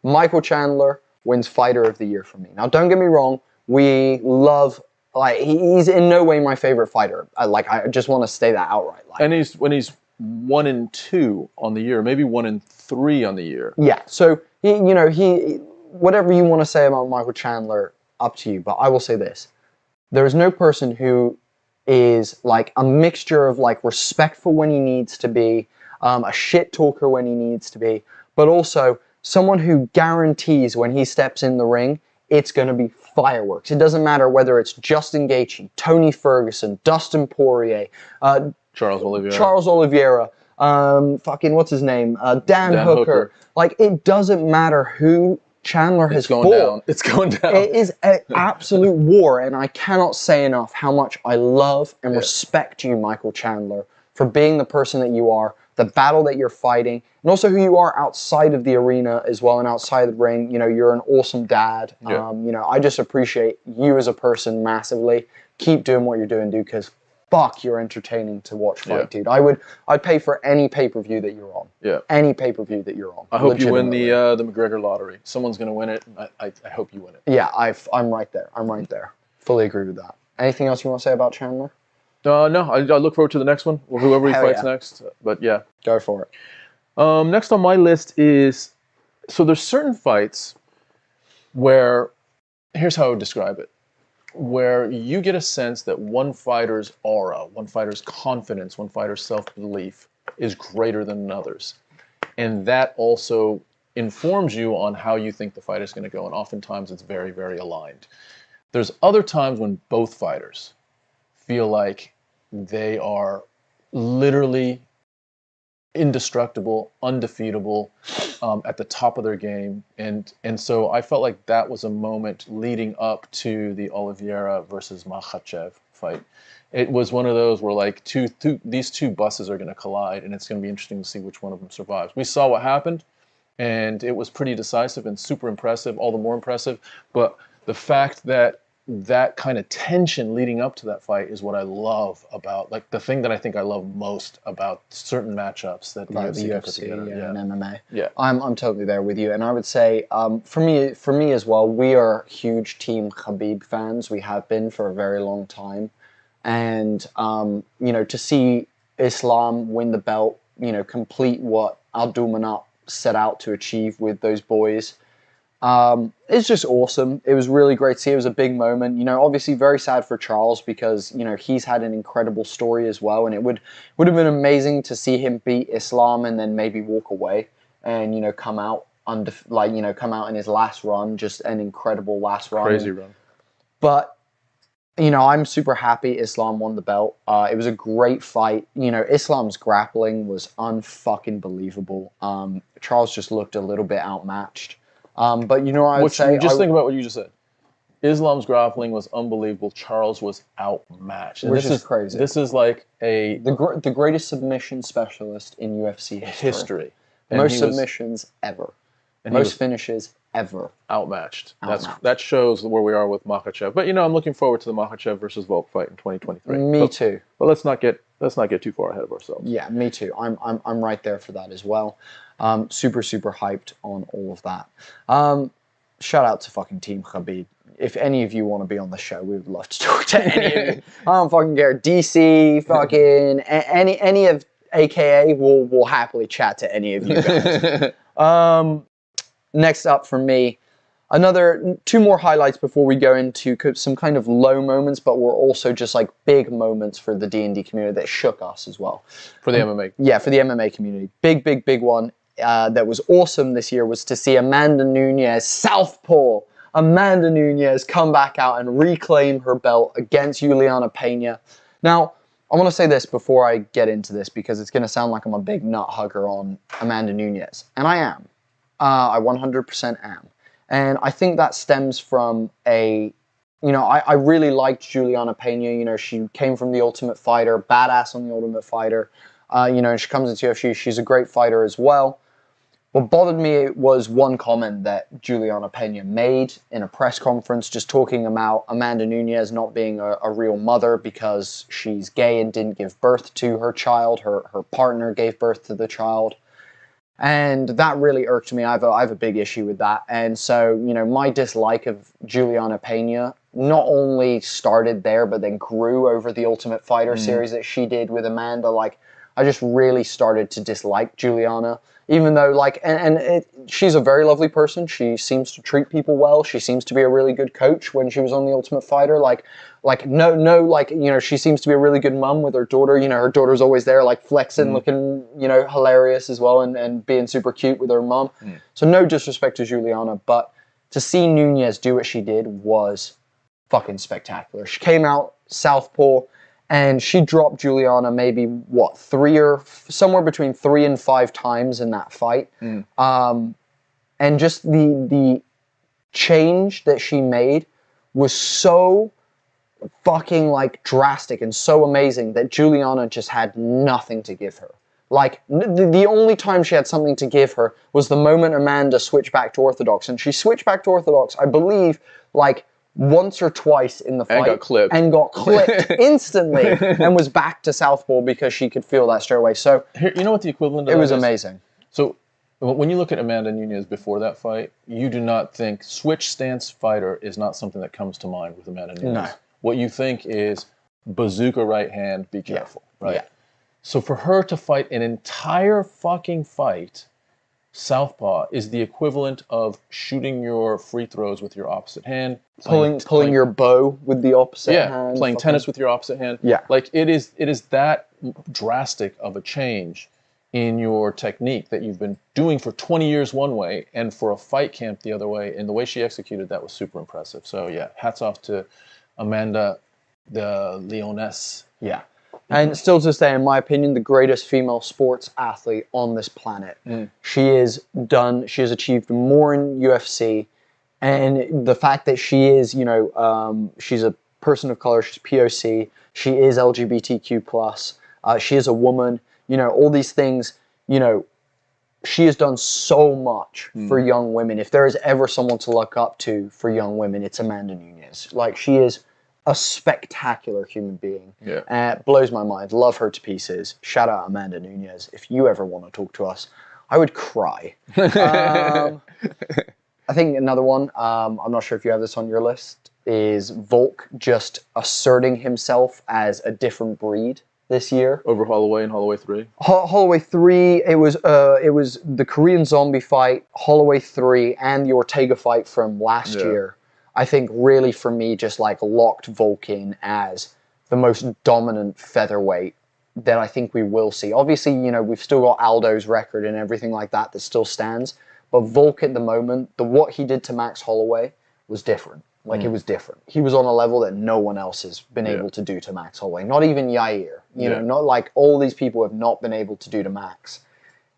[SPEAKER 2] Michael Chandler wins Fighter of the Year for me. Now, don't get me wrong. We love, like, he's in no way my favorite fighter. I just want to say that outright.
[SPEAKER 1] And when he's 1-2 on the year, maybe 1-3 on the year.
[SPEAKER 2] Yeah. So whatever you want to say about Michael Chandler, up to you. But I will say this: there is no person who is like a mixture of like respectful when he needs to be. A shit talker when he needs to be, but also someone who guarantees when he steps in the ring, it's going to be fireworks. It doesn't matter whether it's Justin Gaethje, Tony Ferguson, Dustin Poirier,
[SPEAKER 1] Charles
[SPEAKER 2] Oliveira, fucking what's his name, Dan Hooker. Like, it doesn't matter who Chandler has fought.
[SPEAKER 1] It's going down.
[SPEAKER 2] It is an absolute war, and I cannot say enough how much I love and respect you, Michael Chandler, for being the person that you are, the battle that you're fighting, and also who you are outside of the arena as well and outside the ring. You know, you're an awesome dad.
[SPEAKER 1] Yeah.
[SPEAKER 2] You know, I just appreciate you as a person massively. Keep doing what you're doing, dude, because fuck, you're entertaining to watch fight, dude. I'd pay for any pay-per-view that you're on.
[SPEAKER 1] Yeah.
[SPEAKER 2] Any pay-per-view that you're on.
[SPEAKER 1] I hope you win the McGregor lottery. Someone's going to win it. I hope you win it.
[SPEAKER 2] Yeah, I'm right there. I'm right there. Fully agree with that. Anything else you want to say about Chandler?
[SPEAKER 1] No, I look forward to the next one, or whoever he fights next. But yeah.
[SPEAKER 2] Go for it.
[SPEAKER 1] Next on my list is, so there's certain fights where, here's how I would describe it, where you get a sense that one fighter's aura, one fighter's confidence, one fighter's self-belief is greater than another's. And that also informs you on how you think the fight is going to go, and oftentimes it's very, very aligned. There's other times when both fighters feel like they are literally indestructible, undefeatable, at the top of their game, and so I felt like that was a moment leading up to the Oliveira versus Makhachev fight. It was one of those where like these two buses are going to collide, and it's going to be interesting to see which one of them survives. We saw what happened, and it was pretty decisive and super impressive, all the more impressive. But the fact that that kind of tension leading up to that fight is what I love about, like, the thing that I think I love most about certain matchups that the UFC
[SPEAKER 2] and MMA.
[SPEAKER 1] Yeah,
[SPEAKER 2] I'm totally there with you, and I would say for me as well, we are huge Team Khabib fans. We have been for a very long time, and you know, to see Islam win the belt, you know, complete what Abdulmanap set out to achieve with those boys. It's just awesome. It was really great to see. It was a big moment. You know, obviously very sad for Charles because, you know, he's had an incredible story as well, and it would have been amazing to see him beat Islam and then maybe walk away and, you know, come out come out in his last run, just an incredible last run.
[SPEAKER 1] Crazy run.
[SPEAKER 2] But, you know, I'm super happy Islam won the belt. It was a great fight. You know, Islam's grappling was unfucking believable. Charles just looked a little bit outmatched. But you know what I would say?
[SPEAKER 1] Just think about what you just said. Islam's grappling was unbelievable. Charles was outmatched.
[SPEAKER 2] Which is crazy.
[SPEAKER 1] This is like
[SPEAKER 2] the greatest submission specialist in UFC history. Most submissions ever. Most finishes ever.
[SPEAKER 1] Outmatched. That shows where we are with Makhachev. But I'm looking forward to the Makhachev versus Volk fight in 2023.
[SPEAKER 2] Me too.
[SPEAKER 1] But let's not get too far ahead of ourselves.
[SPEAKER 2] Yeah, me too. I'm right there for that as well. Super hyped on all of that. Shout out to fucking Team Khabib. If any of you want to be on the show, we would love to talk to any of you. I don't fucking care. DC, fucking any of AKA, we'll happily chat to any of you guys. Next up for me, two more highlights before we go into some kind of low moments, but were also just like big moments for the D&D community that shook us as well.
[SPEAKER 1] For the MMA.
[SPEAKER 2] Yeah, for the MMA community. Big one that was awesome this year was to see Amanda Nunes, Southpaw, Amanda Nunes come back out and reclaim her belt against Juliana Pena. Now, I want to say this before I get into this because it's going to sound like I'm a big nut hugger on Amanda Nunes. And I am. I 100% am. And I think that stems from I really liked Juliana Pena. She came from The Ultimate Fighter, badass on The Ultimate Fighter. And she comes into UFC. She's a great fighter as well. What bothered me was one comment that Juliana Pena made in a press conference just talking about Amanda Nunes not being a real mother because she's gay and didn't give birth to her child. Her partner gave birth to the child. And that really irked me. I have a big issue with that. And so, my dislike of Juliana Pena not only started there, but then grew over the Ultimate Fighter series that she did with Amanda. Like, I just really started to dislike Juliana. Even though, she's a very lovely person. She seems to treat people well. She seems to be a really good coach when she was on The Ultimate Fighter. She seems to be a really good mum with her daughter. Her daughter's always there, flexing, looking, hilarious as well, and being super cute with her mum. So no disrespect to Juliana, but to see Nunes do what she did was fucking spectacular. She came out Southpaw, and she dropped Juliana maybe, somewhere between 3 and 5 times in that fight. And just the change that she made was so fucking drastic and so amazing that Juliana just had nothing to give her. The only time she had something to give her was the moment Amanda switched back to Orthodox. And she switched back to Orthodox, I believe, once or twice in the fight. And got clipped instantly and was back to Southpaw because she could feel that straight away. So,
[SPEAKER 1] you know what the equivalent of that
[SPEAKER 2] is? It was
[SPEAKER 1] is?
[SPEAKER 2] amazing.
[SPEAKER 1] So, when you look at Amanda Nunes before that fight, you do not think switch stance fighter is not something that comes to mind with Amanda Nunes.
[SPEAKER 2] No.
[SPEAKER 1] What you think is bazooka right hand, be careful, right?
[SPEAKER 2] Yeah.
[SPEAKER 1] So for her to fight an entire fucking fight, Southpaw is the equivalent of shooting your free throws with your opposite hand.
[SPEAKER 2] Pulling your bow with the opposite hand.
[SPEAKER 1] Playing tennis with your opposite hand.
[SPEAKER 2] Yeah.
[SPEAKER 1] It is that drastic of a change in your technique that you've been doing for 20 years one way and for a fight camp the other way. And the way she executed that was super impressive. So yeah, hats off to Amanda, the Leoness.
[SPEAKER 2] Yeah. And still to stay, in my opinion, the greatest female sports athlete on this planet. She has achieved more in UFC. And the fact that she is, she's a person of color, she's POC, she is LGBTQ+, she is a woman, all these things, she has done so much for young women. If there is ever someone to look up to for young women, it's Amanda Nunes. She is a spectacular human being.
[SPEAKER 1] Yeah.
[SPEAKER 2] Blows my mind. Love her to pieces. Shout out Amanda Nunes. If you ever want to talk to us, I would cry. I think another one, I'm not sure if you have this on your list, is Volk just asserting himself as a different breed this year.
[SPEAKER 1] Over Holloway and Holloway 3?
[SPEAKER 2] Holloway 3, it was the Korean Zombie fight, Holloway 3, and the Ortega fight from last year. I think really for me just locked Volk in as the most dominant featherweight that I think we will see. Obviously, we've still got Aldo's record and everything like that still stands. But Volk at the moment, what he did to Max Holloway was different. It was different. He was on a level that no one else has been able to do to Max Holloway. Not even Yair. Not all these people have not been able to do to Max.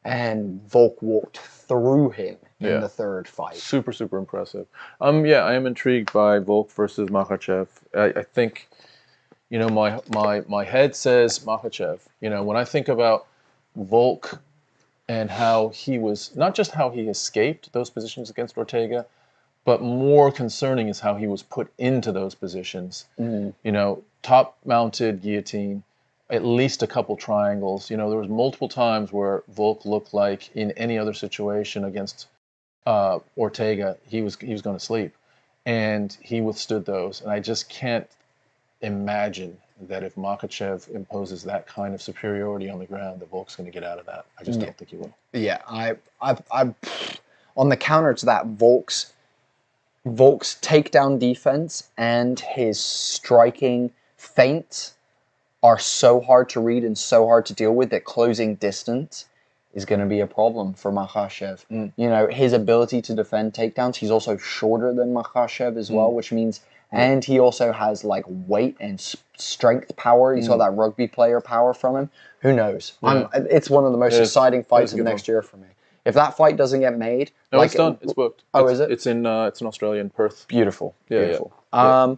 [SPEAKER 2] And Volk walked through him in the third fight.
[SPEAKER 1] Super, super impressive. Yeah, I am intrigued by Volk versus Makhachev. I think, you know, my head says Makhachev. You know, when I think about Volk and how he was, not just how he escaped those positions against Ortega, but more concerning is how he was put into those positions. You know, top-mounted guillotine, at least a couple triangles. You know, there was multiple times where Volk looked like in any other situation against Ortega, he was going to sleep, and he withstood those. And I just can't imagine that if Makhachev imposes that kind of superiority on the ground, that Volk's going to get out of that. I just don't think he will.
[SPEAKER 2] Yeah, I on the counter to that, Volk's takedown defense and his striking feints are so hard to read and so hard to deal with that closing distance is going to be a problem for Makhachev. You know, his ability to defend takedowns, he's also shorter than Makhachev as well, which means, and he also has like weight and strength power. You saw that rugby player power from him. Who knows? It's one of the most exciting fights of next year for me. If that fight doesn't get made,
[SPEAKER 1] no, it's done. It's booked.
[SPEAKER 2] Oh, is it?
[SPEAKER 1] It's in Australia, in Perth.
[SPEAKER 2] Beautiful. Beautiful.
[SPEAKER 1] Yeah.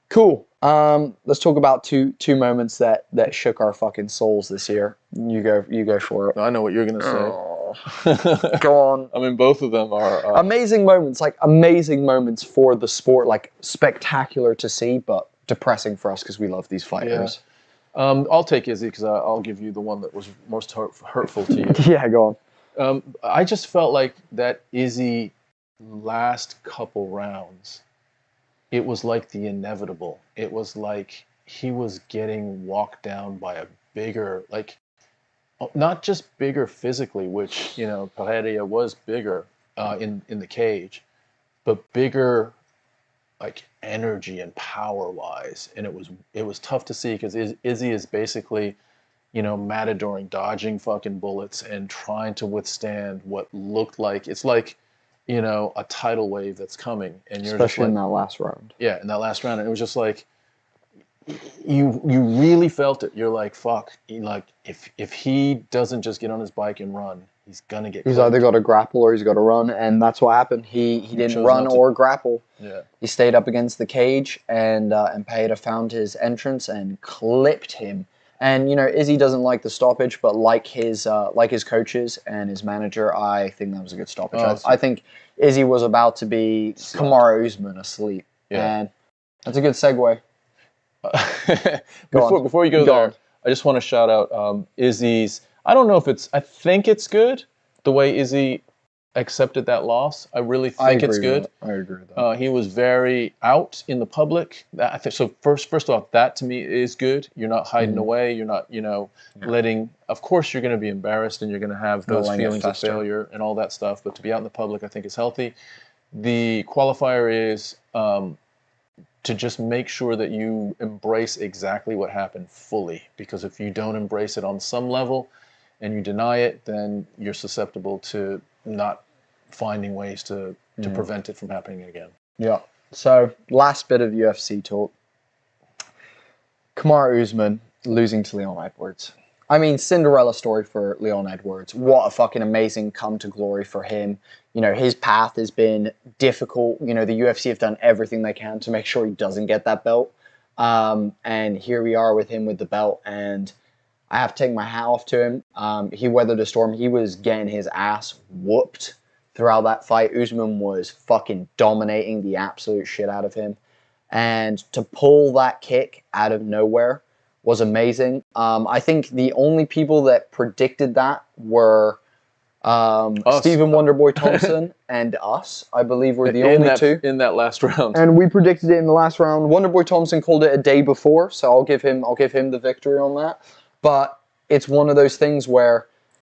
[SPEAKER 2] Cool. Let's talk about two moments that shook our fucking souls this year. You go for it.
[SPEAKER 1] I know what you're gonna say.
[SPEAKER 2] Go on.
[SPEAKER 1] I mean, both of them are
[SPEAKER 2] amazing moments, like amazing moments for the sport, like spectacular to see, but depressing for us because we love these fighters.
[SPEAKER 1] Yeah. I'll take Izzy because I'll give you the one that was most hurtful to you.
[SPEAKER 2] Yeah, go on.
[SPEAKER 1] I just felt like that Izzy last couple rounds, it was like the inevitable. It was like he was getting walked down by a bigger, like, not just bigger physically, which, you know, Pereira was bigger in the cage, but bigger, like, energy and power-wise. And it was tough to see because Izzy is basically, you know, matadoring, dodging fucking bullets and trying to withstand what looked like, it's like, you know, a tidal wave that's coming. And you're
[SPEAKER 2] especially
[SPEAKER 1] just like,
[SPEAKER 2] in that last round.
[SPEAKER 1] Yeah, in that last round. And it was just like, you really felt it. You're like, fuck. Like, if he doesn't just get on his bike and run, he's gonna get.
[SPEAKER 2] He's either got to grapple or he's got to run, and that's what happened. He didn't run or grapple.
[SPEAKER 1] Yeah.
[SPEAKER 2] He stayed up against the cage, and Pereira found his entrance and clipped him. And you know, Izzy doesn't like the stoppage, but like his coaches and his manager, I think that was a good stoppage. I think Izzy was about to be Kamaru Usman asleep, and that's a good segue.
[SPEAKER 1] Before you go there, I just want to shout out Izzy's. I don't know if it's. I think it's good the way Izzy accepted that loss. I really think it's good.
[SPEAKER 2] I agree with that.
[SPEAKER 1] He was very out in the public. I think so. First off, that to me is good. You're not hiding away. You're not, you know, letting. Of course, you're going to be embarrassed and you're going to have those feelings of failure and all that stuff. But to be out in the public, I think is healthy. The qualifier is to just make sure that you embrace exactly what happened fully. Because if you don't embrace it on some level and you deny it, then you're susceptible to not finding ways to prevent it from happening again.
[SPEAKER 2] Yeah. So, last bit of UFC talk. Kamaru Usman losing to Leon Edwards. I mean, Cinderella story for Leon Edwards. What a fucking amazing come to glory for him. You know, his path has been difficult. You know, the UFC have done everything they can to make sure he doesn't get that belt. And here we are with him with the belt. And I have to take my hat off to him. He weathered a storm. He was getting his ass whooped throughout that fight. Usman was fucking dominating the absolute shit out of him. And to pull that kick out of nowhere was amazing. I think the only people that predicted that were Stephen Wonderboy Thompson and us. I believe we're the only two.
[SPEAKER 1] In that last round.
[SPEAKER 2] And we predicted it in the last round. Wonderboy Thompson called it a day before, so I'll give him the victory on that. But it's one of those things where,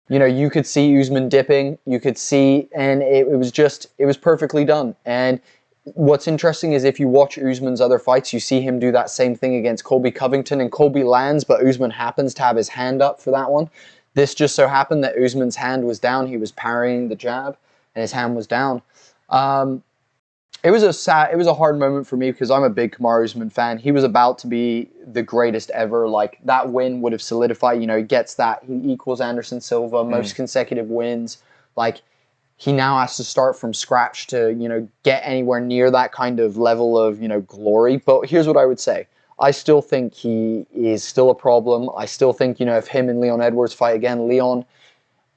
[SPEAKER 2] you know, you could see Usman dipping, you could see, and it was perfectly done. And what's interesting is if you watch Usman's other fights, you see him do that same thing against Colby Covington, and Colby lands, but Usman happens to have his hand up for that one. This just so happened that Usman's hand was down. He was parrying the jab, and his hand was down. It was a hard moment for me because I'm a big Kamaru Usman fan. He was about to be the greatest ever. Like, that win would have solidified, you know, he gets that. He equals Anderson Silva, most consecutive wins. Like, he now has to start from scratch to, you know, get anywhere near that kind of level of, you know, glory. But here's what I would say. I still think he is still a problem. I still think, you know, if him and Leon Edwards fight again, Leon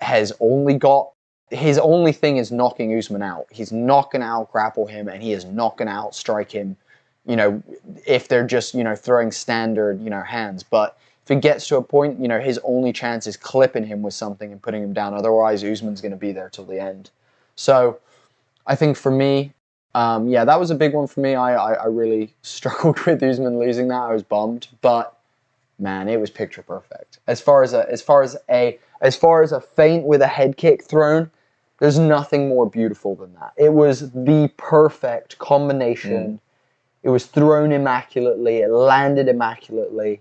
[SPEAKER 2] has only got, his only thing is knocking Usman out. He's not going to out-grapple him, and he is not going to out-strike him, you know, if they're just, you know, throwing standard, you know, hands. But if it gets to a point, you know, his only chance is clipping him with something and putting him down. Otherwise, Usman's going to be there till the end. So I think for me, yeah, that was a big one for me. I really struggled with Usman losing that. I was bummed, but man, it was picture perfect. As far as a feint with a head kick thrown, there's nothing more beautiful than that. It was the perfect combination. It was thrown immaculately. It landed immaculately,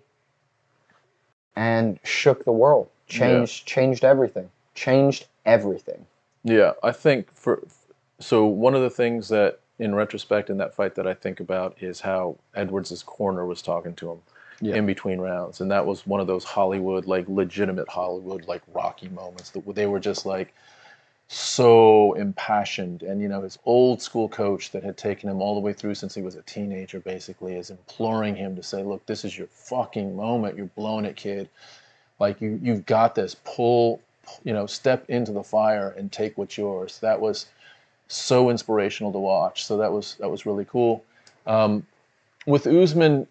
[SPEAKER 2] and shook the world. Changed everything. Changed everything.
[SPEAKER 1] Yeah, I think so one of the things that, in retrospect, in that fight that I think about is how Edwards' corner was talking to him in between rounds. And that was one of those Hollywood, like legitimate Hollywood, like Rocky moments that they were just like so impassioned. And, you know, his old school coach that had taken him all the way through since he was a teenager basically is imploring him to say, look, this is your fucking moment. You're blowing it, kid. Like, you've got this. Pull, you know, step into the fire and take what's yours. That was so inspirational to watch. So that was really cool. With Usman,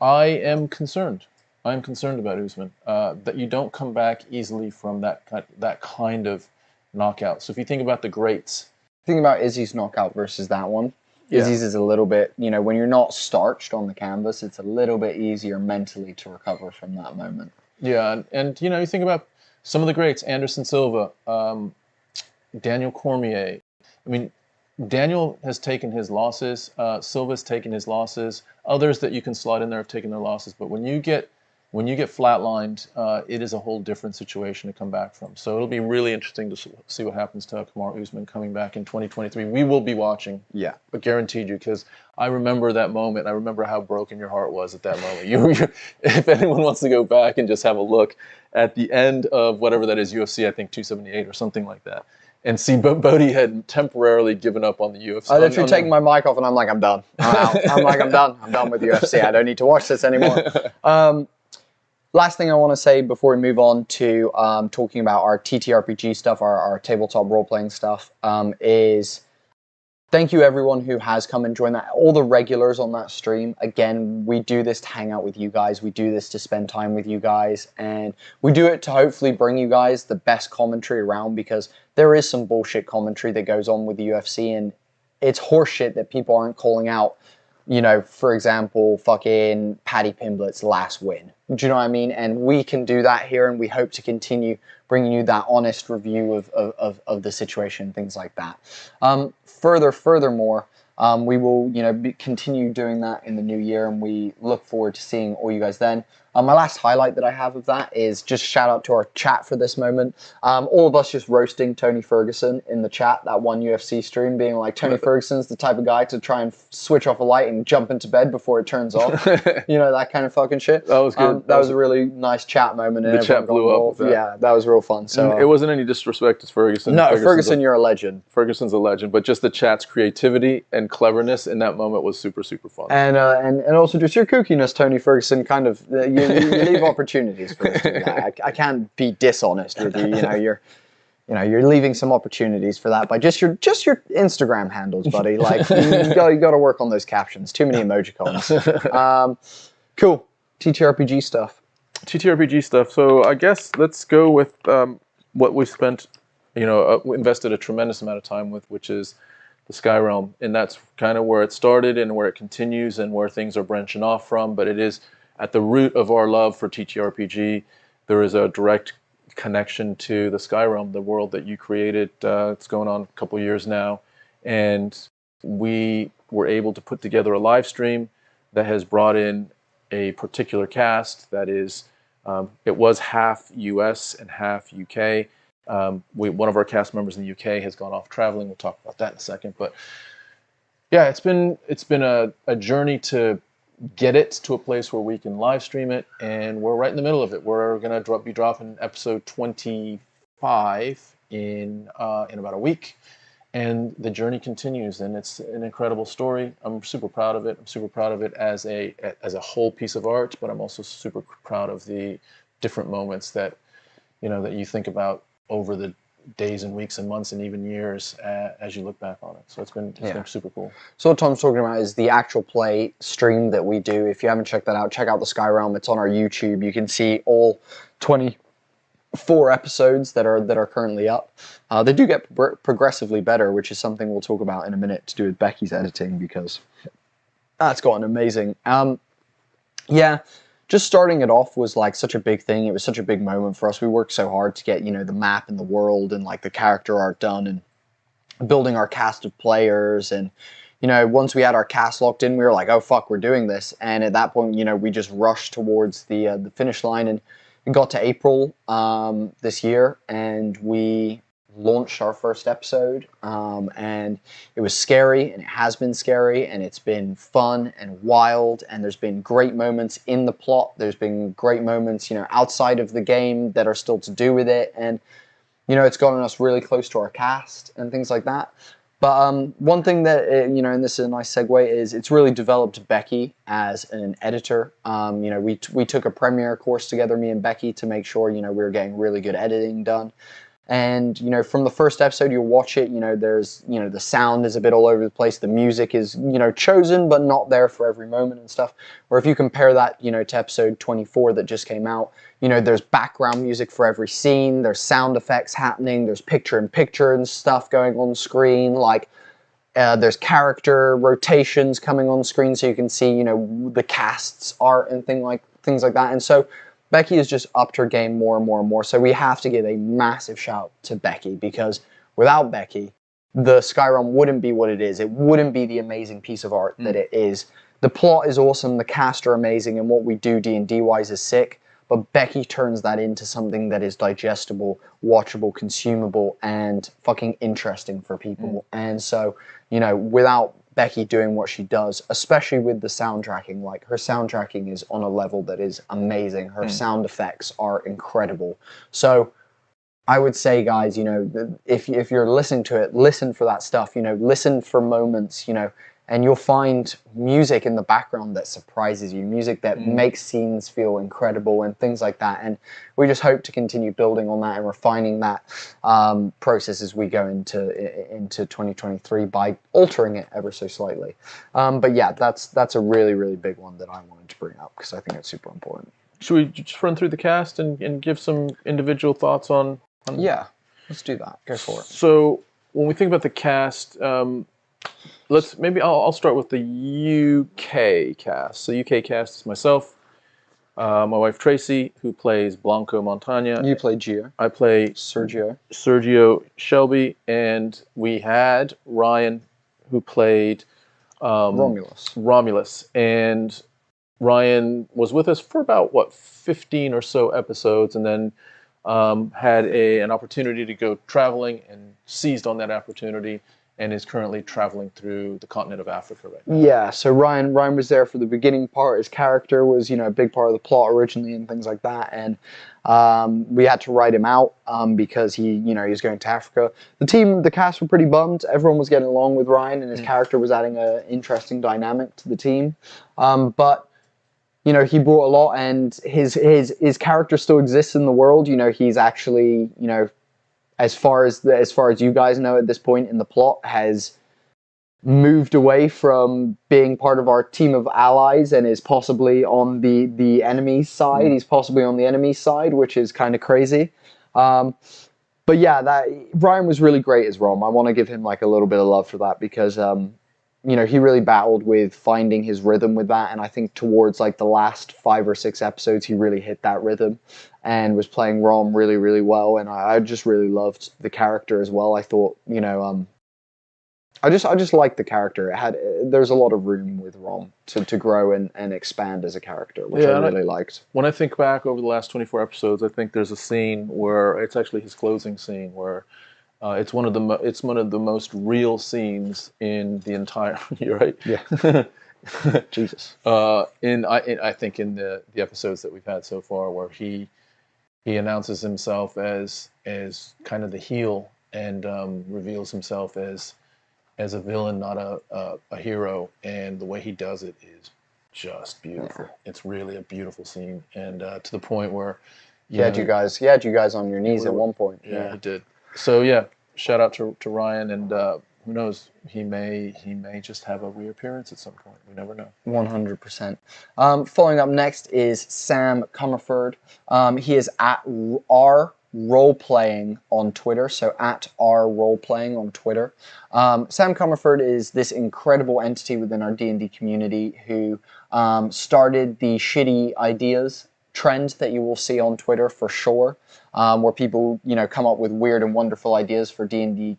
[SPEAKER 1] I am concerned. I'm concerned about Usman, that you don't come back easily from that kind of knockout. So if you think about the greats.
[SPEAKER 2] Think about Izzy's knockout versus that one. Izzy's is a little bit, you know, when you're not starched on the canvas, it's a little bit easier mentally to recover from that moment.
[SPEAKER 1] Yeah, and you know, you think about some of the greats, Anderson Silva, Daniel Cormier. I mean, Daniel has taken his losses. Silva's taken his losses. Others that you can slot in there have taken their losses. But when you get flatlined, it is a whole different situation to come back from. So it'll be really interesting to see what happens to Kamaru Usman coming back in 2023. We will be watching.
[SPEAKER 2] Yeah,
[SPEAKER 1] but guaranteed you, because I remember that moment. I remember how broken your heart was at that moment. If anyone wants to go back and just have a look at the end of whatever that is, UFC, I think 278 or something like that, and see Bodie had temporarily given up on the UFC.
[SPEAKER 2] I literally taking my mic off and I'm like, I'm done. I'm out. I'm like, I'm done. I'm done with UFC. I don't need to watch this anymore. Last thing I want to say before we move on to talking about our TTRPG stuff, our tabletop role-playing stuff, is thank you everyone who has come and joined that. All the regulars on that stream. Again, we do this to hang out with you guys. We do this to spend time with you guys. And we do it to hopefully bring you guys the best commentary around, because there is some bullshit commentary that goes on with the UFC, and it's horseshit that people aren't calling out. You know, for example, fucking Paddy Pimblett's last win. Do you know what I mean? And we can do that here, and we hope to continue bringing you that honest review of the situation, things like that. Furthermore, we will, you know, continue doing that in the new year, and we look forward to seeing all you guys then. My last highlight that I have of that is just shout out to our chat for this moment. All of us just roasting Tony Ferguson in the chat, that one UFC stream, being like, Tony Ferguson's the type of guy to try and switch off a light and jump into bed before it turns off. You know, that kind of fucking shit.
[SPEAKER 1] That was good.
[SPEAKER 2] That was a really nice chat moment. And
[SPEAKER 1] the chat blew up with that.
[SPEAKER 2] Yeah, that was real fun. So
[SPEAKER 1] it wasn't any disrespect to Ferguson.
[SPEAKER 2] No, Ferguson, you're a legend.
[SPEAKER 1] Ferguson's a legend, but just the chat's creativity and cleverness in that moment was super, super fun.
[SPEAKER 2] And also just your kookiness, Tony Ferguson, kind of, you leave opportunities for us to do that. I can't be dishonest with you. You're leaving some opportunities for that by just your Instagram handles, buddy. Like you got to work on those captions. Too many emojicons. Cool. TTRPG stuff.
[SPEAKER 1] TTRPG stuff. So I guess let's go with what we've spent, invested a tremendous amount of time with, which is the Sky Realm, and that's kind of where it started and where it continues and where things are branching off from. But it is at the root of our love for TTRPG. There is a direct connection to the Sky Realm, the world that you created. It's going on a couple years now, and we were able to put together a live stream that has brought in a particular cast that is, it was half US and half UK. One of our cast members in the UK has gone off traveling. We'll talk about that in a second. But yeah, it's been a journey to get it to a place where we can live stream it, and we're right in the middle of it. We're going to be dropping episode 25 in about a week. And the journey continues, and it's an incredible story. I'm super proud of it. I'm super proud of it as a whole piece of art, but I'm also super proud of the different moments that that you think about over the days and weeks and months and even years as you look back on it. So it's been super cool. So
[SPEAKER 2] what Tom's talking about is the actual play stream that we do. If you haven't checked that out, check out the Sky Realm. It's on our YouTube. You can see all 24 episodes that are currently up. They do get progressively better, which is something we'll talk about in a minute to do with Becky's editing, because that's gotten amazing. Yeah, just starting it off was like such a big thing. It was such a big moment for us. We worked so hard to get the map and the world and like the character art done, and building our cast of players. And once we had our cast locked in, we were like, oh fuck, we're doing this. And at that point, we just rushed towards the finish line, and it got to April this year, and we launched our first episode, and it was scary, and it has been scary, and it's been fun and wild, and there's been great moments in the plot. There's been great moments outside of the game that are still to do with it, and it's gotten us really close to our cast and things like that. But one thing that, and this is a nice segue, is it's really developed Becky as an editor. We took a Premiere course together, me and Becky, to make sure, we were getting really good editing done. And, from the first episode, you'll watch it, there's, the sound is a bit all over the place. The music is, chosen, but not there for every moment and stuff. Or if you compare that, to episode 24 that just came out, there's background music for every scene. There's sound effects happening. There's picture-in-picture and stuff going on screen. Like, there's character rotations coming on screen so you can see, the cast's art and things like that. And so Becky has just upped her game more and more and more. So we have to give a massive shout to Becky, because without Becky, the Sky Realm wouldn't be what it is. It wouldn't be the amazing piece of art that it is. The plot is awesome, the cast are amazing, and what we do D&D-wise is sick, but Becky turns that into something that is digestible, watchable, consumable, and fucking interesting for people. And so, without Becky doing what she does, especially with the soundtracking, like her soundtracking is on a level that is amazing. Her sound effects are incredible. So I would say, guys, if you're listening to it, listen for that stuff, listen for moments, and you'll find music in the background that surprises you, music that makes scenes feel incredible and things like that. And we just hope to continue building on that and refining that process as we go into 2023 by altering it ever so slightly. But yeah, that's a really, really big one that I wanted to bring up, because I think it's super important.
[SPEAKER 1] Should we just run through the cast and give some individual thoughts on?
[SPEAKER 2] Yeah, let's do that. Go for it.
[SPEAKER 1] So when we think about the cast, I'll start with the UK cast. So UK cast is myself, my wife Tracy, who plays Blanco Montagna.
[SPEAKER 2] You play Gio.
[SPEAKER 1] I play
[SPEAKER 2] Sergio
[SPEAKER 1] Shelby, and we had Ryan, who played Romulus. And Ryan was with us for about 15 or so episodes, and then had an opportunity to go traveling and seized on that opportunity, and is currently traveling through the continent of Africa right now.
[SPEAKER 2] Yeah, so Ryan was there for the beginning part. His character was, a big part of the plot originally and things like that. And we had to write him out because he was going to Africa. The cast were pretty bummed. Everyone was getting along with Ryan, and his character was adding an interesting dynamic to the team. But he brought a lot, and his character still exists in the world. He's actually, as far as you guys know at this point in the plot, has moved away from being part of our team of allies and is possibly on the enemy's side. He's possibly on the enemy's side, which is kind of crazy. But yeah, Ryan was really great as Rom. I want to give him like a little bit of love for that, because he really battled with finding his rhythm with that, and I think towards like the last 5 or 6 episodes, he really hit that rhythm and was playing Rom really, really well, and I just really loved the character as well. I thought, I just liked the character. There's a lot of room with Rom to grow and expand as a character, which I really liked.
[SPEAKER 1] When I think back over the last 24 episodes, I think there's a scene where it's actually his closing scene where it's one of the most real scenes in the entire. You're right.
[SPEAKER 2] Yeah. Jesus.
[SPEAKER 1] I think in the episodes that we've had so far, where he he announces himself as kind of the heel, and reveals himself as a villain, not a hero. And the way he does it is just beautiful. Yeah. It's really a beautiful scene, and to the point where
[SPEAKER 2] he had you guys on your knees at one point.
[SPEAKER 1] Yeah, he did. So yeah, shout out to Ryan, and who knows, he may just have a reappearance at some point. We never know.
[SPEAKER 2] 100%. Following up next is Sam Comerford. He is at R Roleplaying on Twitter, so at R Roleplaying on Twitter. Sam Comerford is this incredible entity within our D&D community who started the shitty ideas trend that you will see on Twitter for sure, where people, you know, come up with weird and wonderful ideas for D&D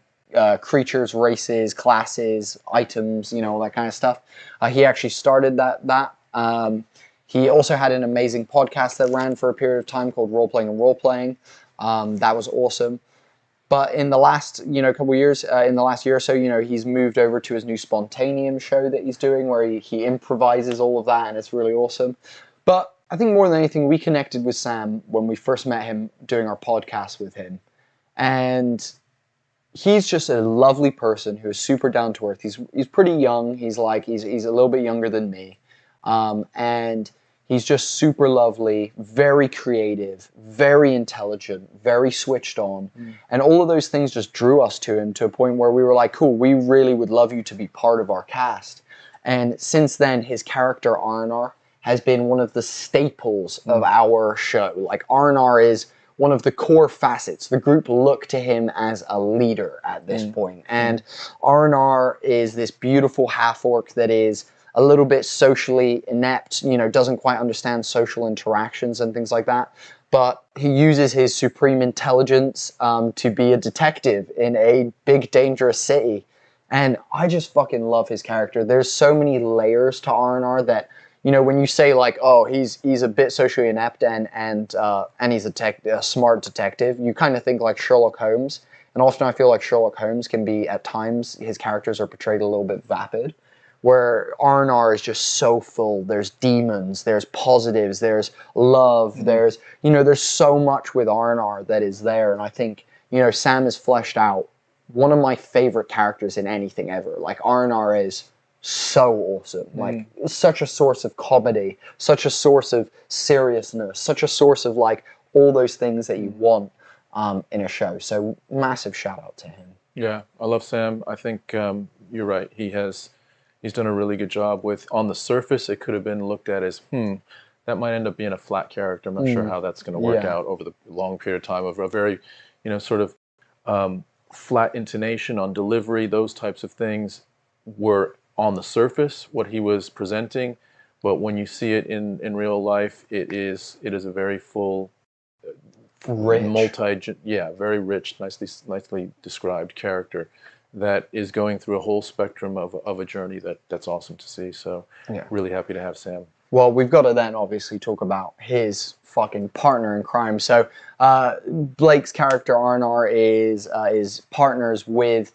[SPEAKER 2] creatures, races, classes, items, you know, all that kind of stuff. He actually started that. He also had an amazing podcast that ran for a period of time called Roleplaying and Roleplaying. That was awesome. But in the last, you know, couple of years, in the last year or so, you know, he's moved over to his new Spontaneum show that he's doing, where he improvises all of that, and it's really awesome. But I think more than anything, we connected with Sam when we first met him doing our podcast with him. And he's just a lovely person who is super down to earth. He's pretty young. He's a little bit younger than me. And he's just super lovely, very creative, very intelligent, very switched on. And all of those things just drew us to him to a point where we were like, cool, we really would love you to be part of our cast. And since then, his character R&R has been one of the staples of our show. Like, R&R is one of the core facets. The group look to him as a leader at this point. And R&R is this beautiful half-orc that is a little bit socially inept, you know, doesn't quite understand social interactions and things like that. But he uses his supreme intelligence to be a detective in a big, dangerous city. And I just fucking love his character. There's so many layers to R&R that, you know, when you say like, oh, he's a bit socially inept and he's a smart detective, you kind of think like Sherlock Holmes. And often I feel like Sherlock Holmes can be, at times, his characters are portrayed a little bit vapid, where R&R is just so full. There's demons, there's positives, there's love, there's so much with R&R that is there. And I think, you know, Sam has fleshed out one of my favorite characters in anything ever. Like, R&R is so awesome, like such a source of comedy, such a source of seriousness, such a source of like all those things that you want in a show. So massive shout out to him.
[SPEAKER 1] Yeah, I love Sam. I think you're right. He's done a really good job with, on the surface, it could have been looked at as, that might end up being a flat character. I'm not sure how that's going to work out over the long period of time of a very, you know, sort of flat intonation on delivery. Those types of things were on the surface what he was presenting, but when you see it in real life, it is a very full,
[SPEAKER 2] rich,
[SPEAKER 1] very rich, nicely described character that is going through a whole spectrum of a journey that's awesome to see. So really happy to have Sam.
[SPEAKER 2] Well, we've got to then obviously talk about his fucking partner in crime. So Blake's character R&R is partners with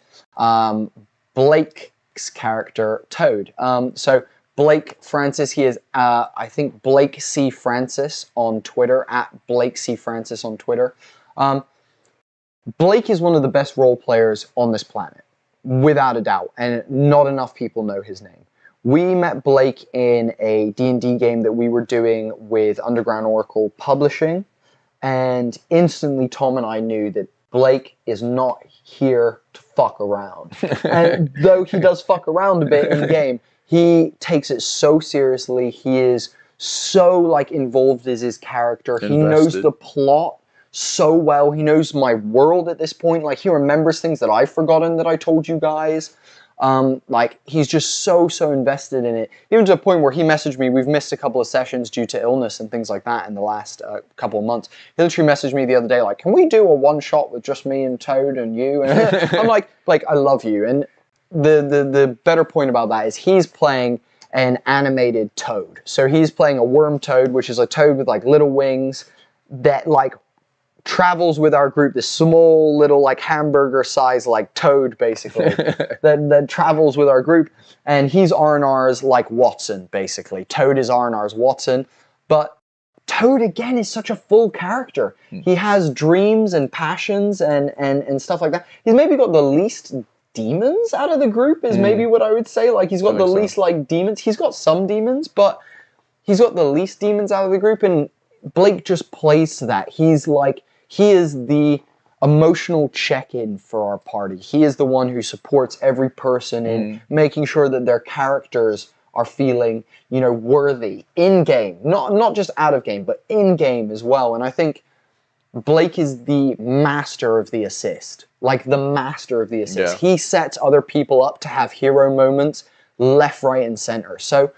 [SPEAKER 2] Blake's character Toad. So Blake Francis, he is I think Blake C. Francis on Twitter, at Blake C. Francis on Twitter. Blake is one of the best role players on this planet, without a doubt, and not enough people know his name. We met Blake in a D&D game that we were doing with Underground Oracle Publishing, and instantly Tom and I knew that Blake is not here to fuck around. And though he does fuck around a bit in game, he takes it so seriously. He is so like involved as his character. Invested. He knows the plot so well. He knows my world at this point. Like, he remembers things that I've forgotten that I told you guys. Like, he's just so invested in it, even to a point where he messaged me. We've missed a couple of sessions due to illness and things like that in the last couple of months. He literally messaged me the other day like, can we do a one shot with just me and Toad and you? And I'm like, I love you. And the better point about that is he's playing an animated Toad. So he's playing a worm Toad, which is a Toad with like little wings that like travels with our group, this small little like hamburger size like Toad basically that travels with our group, and he's R&R's like Watson basically. Toad is R&R's Watson, but Toad again is such a full character. He has dreams and passions and stuff like that. He's maybe got the least demons out of the group is maybe what I would say. Like he's got the least like demons. He's got some demons, but he's got the least demons out of the group, and Blake just plays to that. He's like, he is the emotional check-in for our party. He is the one who supports every person in making sure that their characters are feeling, you know, worthy in game, not just out of game, but in game as well. And I think Blake is the master of the assist, like the master of the assist.
[SPEAKER 1] Yeah.
[SPEAKER 2] He sets other people up to have hero moments left, right, and center. So,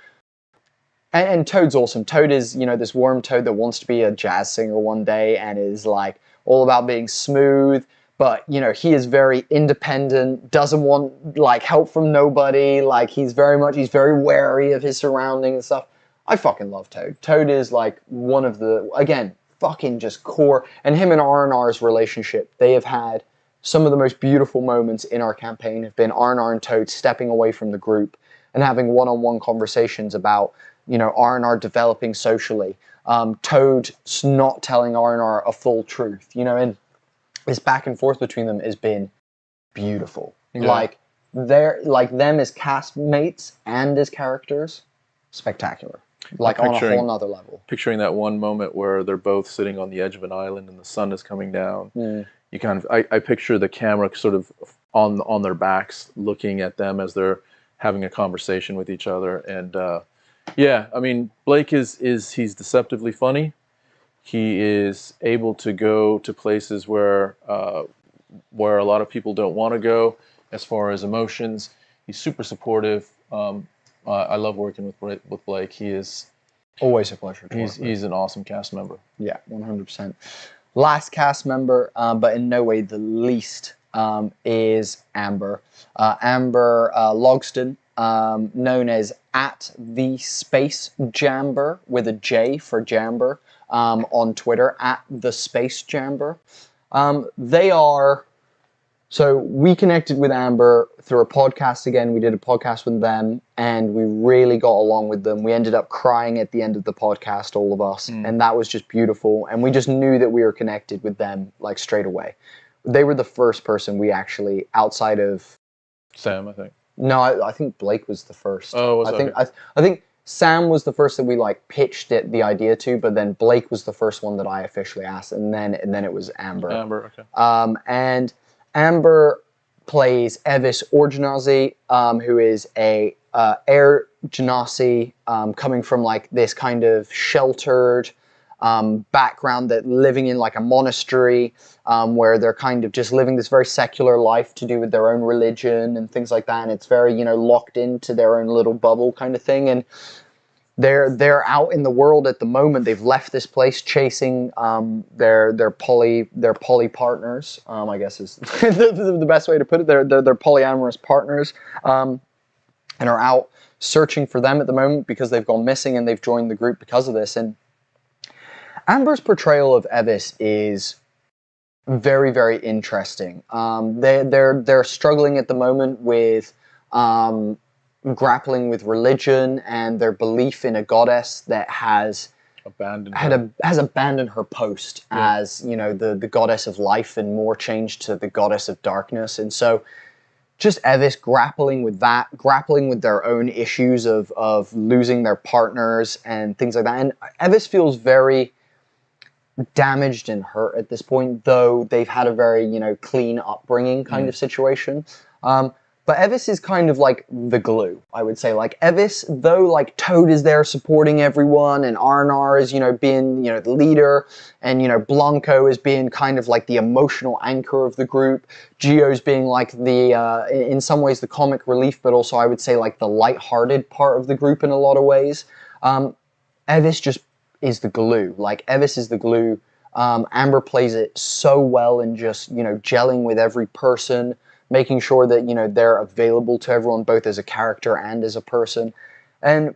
[SPEAKER 2] and Toad's awesome. Toad is, you know, this worm toad that wants to be a jazz singer one day and is like all about being smooth, but, you know, he is very independent, doesn't want, like, help from nobody, like, he's very wary of his surroundings and stuff. I fucking love Toad. Toad is, like, one of the, again, fucking just core, and him and R&R's relationship, they have had some of the most beautiful moments in our campaign have been R&R and Toad stepping away from the group and having one-on-one conversations about, you know, R&R developing socially. Toad not telling R&R a full truth, you know, and this back and forth between them has been beautiful. Yeah. Like them as castmates and as characters, spectacular. Like on a whole nother level.
[SPEAKER 1] Picturing that one moment where they're both sitting on the edge of an island and the sun is coming down. You kind of, I picture the camera sort of on their backs, looking at them as they're having a conversation with each other, and yeah, I mean, Blake he's deceptively funny. He is able to go to places where a lot of people don't want to go as far as emotions. He's super supportive. I love working with Blake. He is
[SPEAKER 2] always a pleasure to work with.
[SPEAKER 1] He's an awesome cast member.
[SPEAKER 2] Yeah, 100%. Last cast member, but in no way the least, is Amber. Amber Logston, known as @TheSpaceJamber with a J for Jamber, on Twitter, @TheSpaceJamber. So we connected with Amber through a podcast again. We did a podcast with them, and we really got along with them. We ended up crying at the end of the podcast, all of us, and that was just beautiful. And we just knew that we were connected with them, like, straight away. They were the first person we actually, outside of
[SPEAKER 1] Sam, I think.
[SPEAKER 2] No, I think Blake was the first.
[SPEAKER 1] Oh, was
[SPEAKER 2] I think Sam was the first that we like pitched the idea to, but then Blake was the first one that I officially asked, and then it was Amber.
[SPEAKER 1] Amber, okay.
[SPEAKER 2] And Amber plays Evis Orgenazi, who is a air genasi, coming from like this kind of sheltered background, that living in like a monastery, where they're kind of just living this very secular life to do with their own religion and things like that, and it's very, you know, locked into their own little bubble kind of thing. And they're out in the world at the moment. They've left this place chasing their poly partners, I guess is the best way to put it. They're polyamorous partners, and are out searching for them at the moment because they've gone missing, and they've joined the group because of this. And Amber's portrayal of Evis is very, very interesting. They're struggling at the moment with grappling with religion and their belief in a goddess that has abandoned her post as, you know, the goddess of life, and more changed to the goddess of darkness. And so just Evis grappling with that, grappling with their own issues of losing their partners and things like that. And Evis feels very damaged and hurt at this point, though they've had a very, you know, clean upbringing kind of situation. But Evis is kind of like the glue, I would say. Like Evis, though, like Toad is there supporting everyone, and R&R is, you know, being, you know, the leader, and, you know, Blanco is being kind of like the emotional anchor of the group. Gio's being like the, in some ways, the comic relief, but also I would say like the lighthearted part of the group in a lot of ways. Evis just is the glue. Like Evis is the glue. Amber plays it so well, and just, you know, gelling with every person, making sure that, you know, they're available to everyone, both as a character and as a person. And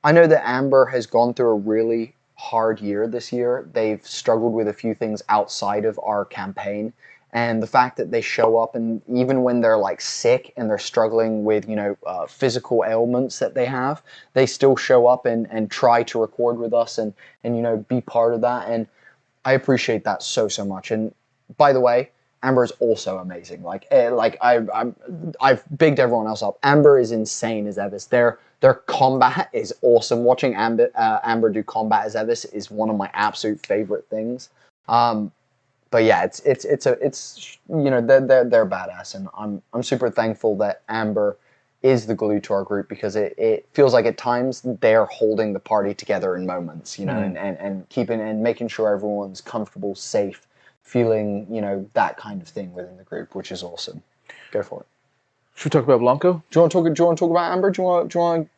[SPEAKER 2] I know that Amber has gone through a really hard year this year. They've struggled with a few things outside of our campaign, And the fact that they show up, and even when they're like sick and they're struggling with, physical ailments that they have, they still show up and try to record with us and be part of that. And I appreciate that so much. And by the way, Amber is also amazing. I've bigged everyone else up. Amber is insane as Evis. Their combat is awesome. Watching Amber do combat as Evis is one of my absolute favorite things. But yeah, it's they're badass, and I'm super thankful that Amber is the glue to our group, because it feels like at times they're holding the party together in moments, and keeping and making sure everyone's comfortable, safe, feeling that kind of thing within the group, which is awesome. Go for it.
[SPEAKER 1] Should we talk about Blanco?
[SPEAKER 2] Do you want to talk about Amber? Do you want to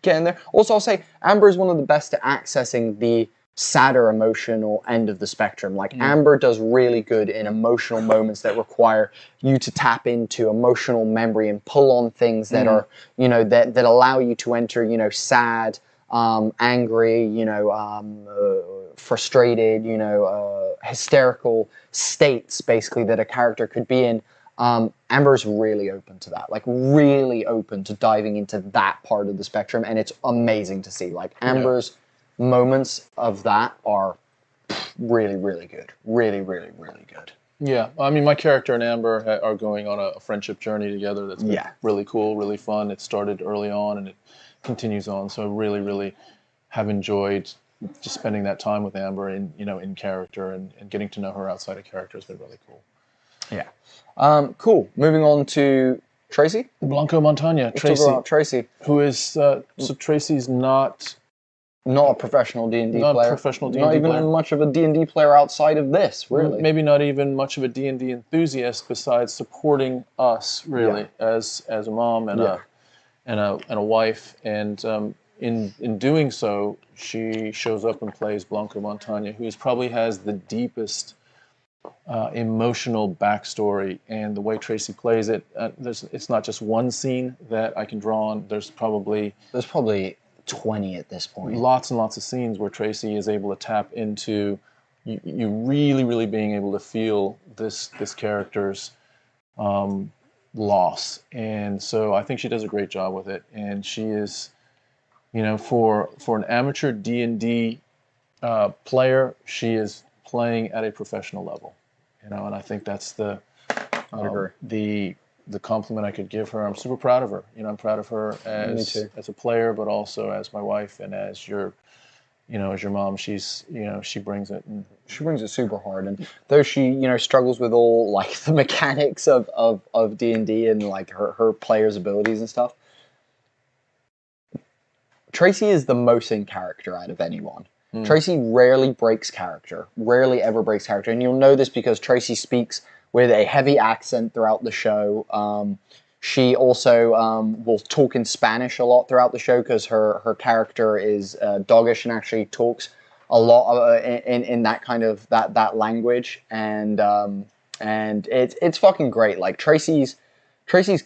[SPEAKER 2] get in there? Also, I'll say Amber is one of the best at accessing the sadder emotional end of the spectrum. Like Amber does really good in emotional moments that require you to tap into emotional memory and pull on things that are that allow you to enter sad, angry, frustrated, hysterical states basically that a character could be in. Amber's really open to that, like really open to diving into that part of the spectrum, and it's amazing to see. Like Amber's moments of that are really, really good. Really, really, really good.
[SPEAKER 1] Yeah, I mean, my character and Amber are going on a friendship journey together that's been really cool, really fun. It started early on and it continues on, so I really, really have enjoyed just spending that time with Amber in character, and getting to know her outside of character has been really cool.
[SPEAKER 2] Yeah. Cool. Moving on to Tracy.
[SPEAKER 1] Blanco Montaña.
[SPEAKER 2] Let's talk about Tracy.
[SPEAKER 1] Who is, so Tracy's not
[SPEAKER 2] a professional D&D player.
[SPEAKER 1] Not a professional D&D player.
[SPEAKER 2] Not even much of a D&D player outside of this, really.
[SPEAKER 1] Maybe not even much of a D&D enthusiast, besides supporting us, really, as a mom and a wife. And in doing so, she shows up and plays Blanco Montaña, who probably has the deepest emotional backstory. And the way Tracy plays it, it's not just one scene that I can draw on. There's probably
[SPEAKER 2] 20 at this point.
[SPEAKER 1] Lots and lots of scenes where Tracy is able to tap into you really, really being able to feel this character's loss. And so I think she does a great job with it. And she is, for an amateur D&D player, she is playing at a professional level. And I think that's the compliment I could give her. I'm super proud of her. I'm proud of her as a player, but also as my wife and as your mom. She's, she brings it. And
[SPEAKER 2] she brings it super hard. And though she, struggles with all like the mechanics of D&D and like her player's abilities and stuff, Tracy is the most in character out of anyone. Tracy rarely breaks character, rarely ever breaks character. And you'll know this because Tracy speaks with a heavy accent throughout the show. She also will talk in Spanish a lot throughout the show because her character is doggish and actually talks a lot in that kind of that language. And it's fucking great. Like Tracy's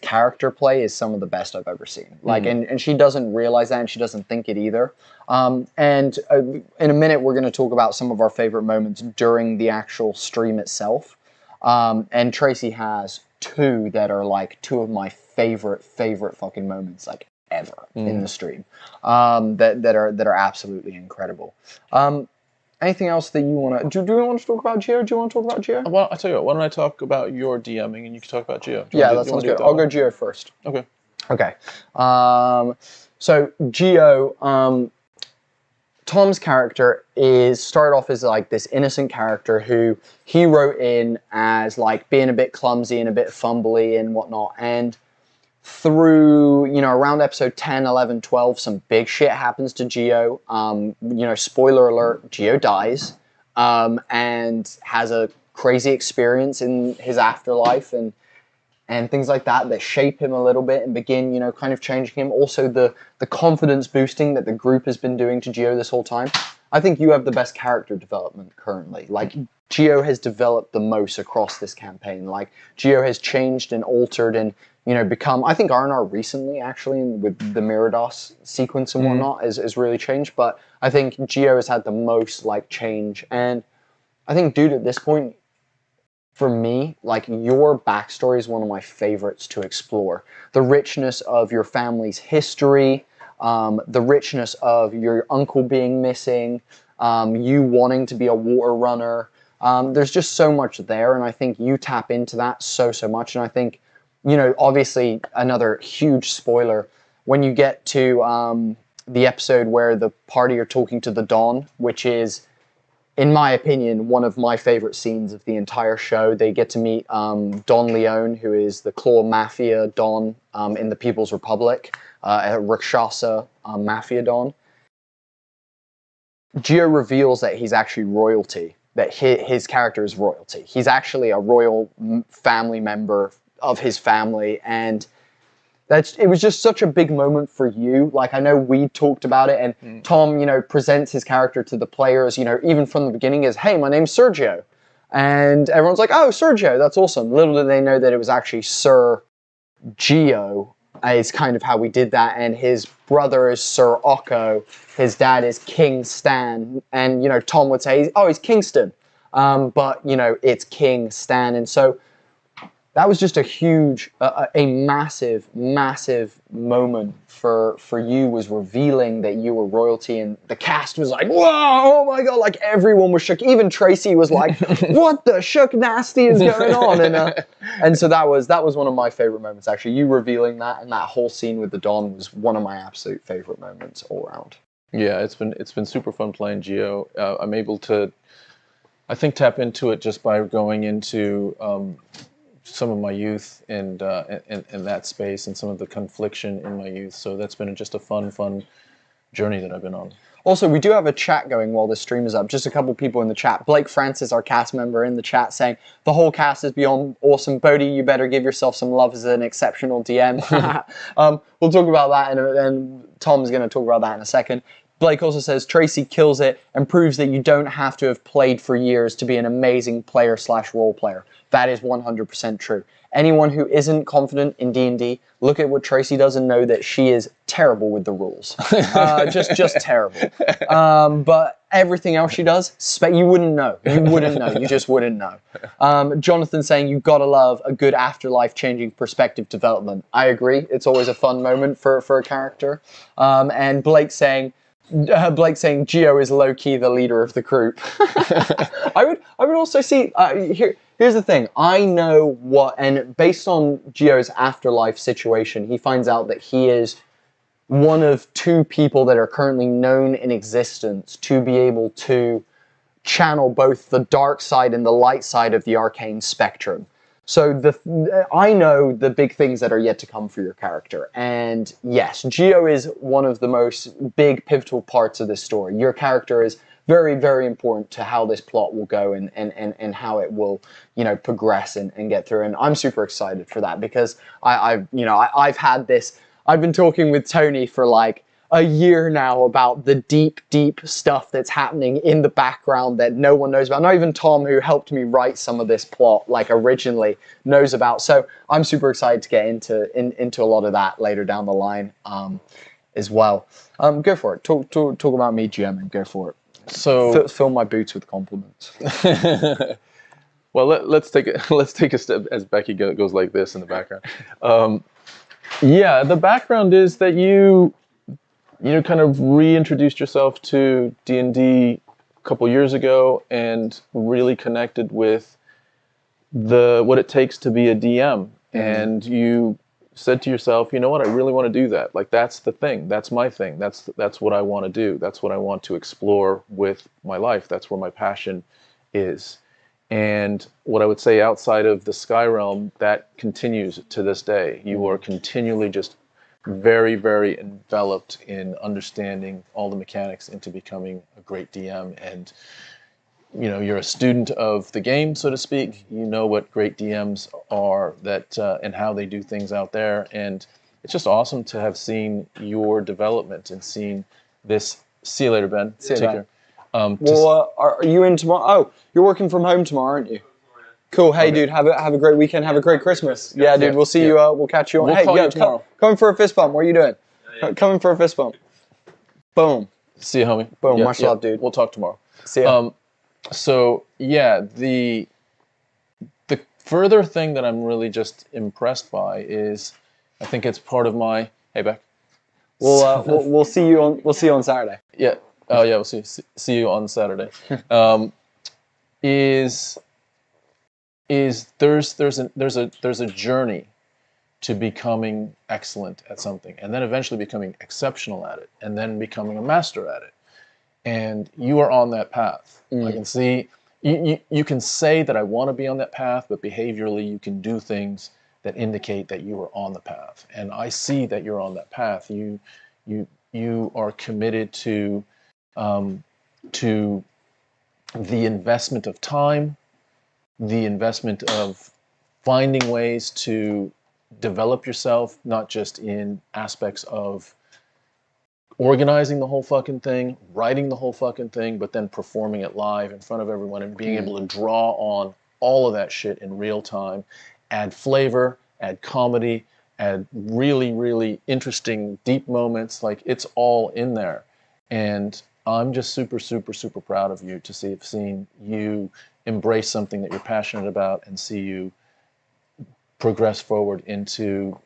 [SPEAKER 2] character play is some of the best I've ever seen. Like, and she doesn't realize that, and she doesn't think it either. And in a minute, we're going to talk about some of our favorite moments during the actual stream itself. And Tracy has two that are like two of my favorite fucking moments like ever in the stream. That are absolutely incredible. Anything else that you want to... Do you want to talk about Geo? Do you want to talk about Geo?
[SPEAKER 1] Well, I'll tell you what. Why don't I talk about your DMing and you can talk about Geo?
[SPEAKER 2] Yeah, that sounds good. I'll go Geo first.
[SPEAKER 1] Okay.
[SPEAKER 2] Okay. So Geo, Tom's character started off as like this innocent character who he wrote in as like being a bit clumsy and a bit fumbly and whatnot. And through, around episode 10, 11, 12, some big shit happens to Geo. Spoiler alert, Geo dies and has a crazy experience in his afterlife and things like that shape him a little bit and begin, kind of changing him. Also, the confidence boosting that the group has been doing to Geo this whole time. I think you have the best character development currently. Like, Geo has developed the most across this campaign. Like, Geo has changed and altered and, become... I think R&R recently, actually, with the Mirados sequence and whatnot, has really changed. But I think Geo has had the most, change. And I think, dude, at this point... for me, like, your backstory is one of my favorites to explore. The richness of your family's history, the richness of your uncle being missing, you wanting to be a water runner. There's just so much there, and I think you tap into that so much. And I think, you know, obviously, another huge spoiler, when you get to the episode where the party are talking to the Don, which is, in my opinion, one of my favorite scenes of the entire show. They get to meet Don Leone, who is the Claw Mafia Don in the People's Republic, a Rakshasa Mafia Don. Gio reveals that he's actually royalty, that his character is royalty. He's actually a royal family member of his family, and it was just such a big moment for you. Like, I know we talked about it, and Tom, you know, presents his character to the players, you know, even from the beginning as, hey, my name's Sergio. And everyone's like, oh, Sergio, that's awesome. Little did they know that it was actually Sir Gio, is kind of how we did that. And his brother is Sir Occo. His dad is King Stan. And, you know, Tom would say, oh, he's Kingston. But, you know, it's King Stan. And so that was just a huge, a massive moment for you, was revealing that you were royalty, and the cast was like, whoa, oh my God, like everyone was shook. Even Tracy was like, what the shook nasty is going on? And so that was one of my favorite moments, actually. You revealing that, and that whole scene with the Don was one of my absolute favorite moments all around.
[SPEAKER 1] Yeah, it's been super fun playing Gio. I'm able to, I think, tap into it just by going into some of my youth and in that space, and some of the confliction in my youth. So that's been just a fun journey that I've been on.
[SPEAKER 2] Also, we do have a chat going while this stream is up. Just a couple people in the chat. Blake Francis, our cast member, in the chat saying, the whole cast is beyond awesome. Bodhi, you better give yourself some love as an exceptional DM. We'll talk about that, and Tom's going to talk about that in a second. Blake also says, Tracy kills it and proves that you don't have to have played for years to be an amazing player/role player. That is 100% true. Anyone who isn't confident in D&D, look at what Tracy does and know that she is terrible with the rules. Just terrible. But everything else she does, you wouldn't know. You wouldn't know. You just wouldn't know. Jonathan saying, you've got to love a good afterlife-changing perspective development. I agree. It's always a fun moment for a character. And Blake saying, Gio is low-key the leader of the group. I would also see, here's the thing. I know and based on Gio's afterlife situation, he finds out that he is one of 2 people that are currently known in existence to be able to channel both the dark side and the light side of the arcane spectrum. So I know the big things that are yet to come for your character. And yes, Gio is one of the most big pivotal parts of this story. Your character is very important to how this plot will go and how it will, you know, progress and get through. And I'm super excited for that, because I've had this, I've been talking with Tony for like a year now about the deep stuff that's happening in the background that no one knows about. Not even Tom, who helped me write some of this plot, like, originally, knows about. So I'm super excited to get into a lot of that later down the line as well. Go for it. Talk about me, GMing. Go for it. So fill my boots with compliments.
[SPEAKER 1] Well, let's take a step as Becky goes like this in the background. Yeah, the background is that you kind of reintroduced yourself to D&D a couple years ago and really connected with what it takes to be a DM. And you said to yourself, you know what, I really want to do that. Like, that's the thing. That's my thing. That's what I want to do. That's what I want to explore with my life. That's where my passion is. And what I would say, outside of the Sky Realm, that continues to this day. You are continually just very enveloped in understanding all the mechanics into becoming a great DM. And you know, you're a student of the game, so to speak. You know what great DMs are, and how they do things out there. And it's just awesome to have seen your development and seen this. See you later, Ben.
[SPEAKER 2] See you later. Are you in tomorrow? Oh, you're working from home tomorrow, aren't you? Cool. Hey, dude, have a great weekend. Have a great Christmas. Yeah, dude, we'll see you. We'll catch you on.
[SPEAKER 1] We'll call you tomorrow.
[SPEAKER 2] Come for a fist bump. What are you doing? Coming for a fist bump. Boom.
[SPEAKER 1] See you, homie.
[SPEAKER 2] Boom. Much love, dude.
[SPEAKER 1] We'll talk tomorrow.
[SPEAKER 2] See ya.
[SPEAKER 1] So yeah, the further thing that I'm really just impressed by is, I think it's part of my, hey Beck.
[SPEAKER 2] We'll see you on Saturday.
[SPEAKER 1] Yeah. Oh yeah, we'll see you on Saturday. Is there's a journey to becoming excellent at something, and then eventually becoming exceptional at it, and then becoming a master at it. And you are on that path. I can see you can say that I want to be on that path, but behaviorally you can do things that indicate that you are on the path. And I see that you're on that path. You are committed to the investment of time, the investment of finding ways to develop yourself, not just in aspects of organizing the whole fucking thing, writing the whole fucking thing, but then performing it live in front of everyone and being able to draw on all of that shit in real time, add flavor, add comedy, add really, really interesting, deep moments. Like, it's all in there. And I'm just super, super, super proud of you to have seen you embrace something that you're passionate about and see you progress forward into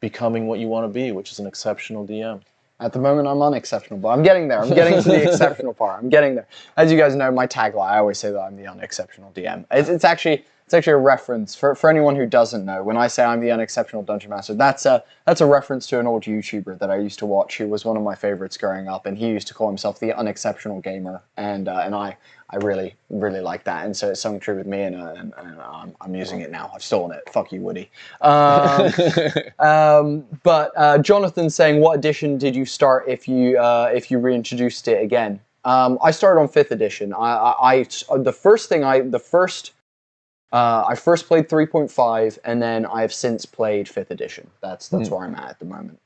[SPEAKER 1] becoming what you want to be, which is an exceptional DM.
[SPEAKER 2] At the moment, I'm unexceptional, but I'm getting there. I'm getting to the exceptional part. I'm getting there. As you guys know, my tagline, I always say that I'm the unexceptional DM. It's actually a reference for anyone who doesn't know. When I say I'm the unexceptional dungeon master, that's a reference to an old YouTuber that I used to watch, who was one of my favorites growing up, and he used to call himself the unexceptional gamer, and I really, really like that, and so it's something true with me, and I'm using it now. I've stolen it. Fuck you, Woody. But Jonathan's saying, what edition did you start if you reintroduced it again? I started on 5th edition. I first played 3.5, and then I have since played 5th edition. That's where I'm at the moment.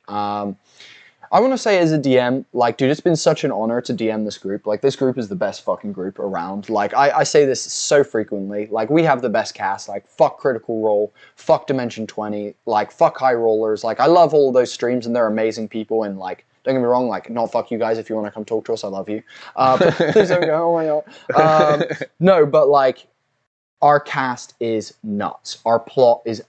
[SPEAKER 2] I want to say, as a DM, like, dude, it's been such an honor to DM this group. Like, this group is the best fucking group around. Like, I say this so frequently. Like, we have the best cast. Like, fuck Critical Role, fuck Dimension 20, like, fuck High Rollers. Like, I love all of those streams, and they're amazing people, and, like, don't get me wrong, like, not fuck you guys if you want to come talk to us, I love you. Please don't go, oh my god. No, but, like, our cast is nuts. Our plot is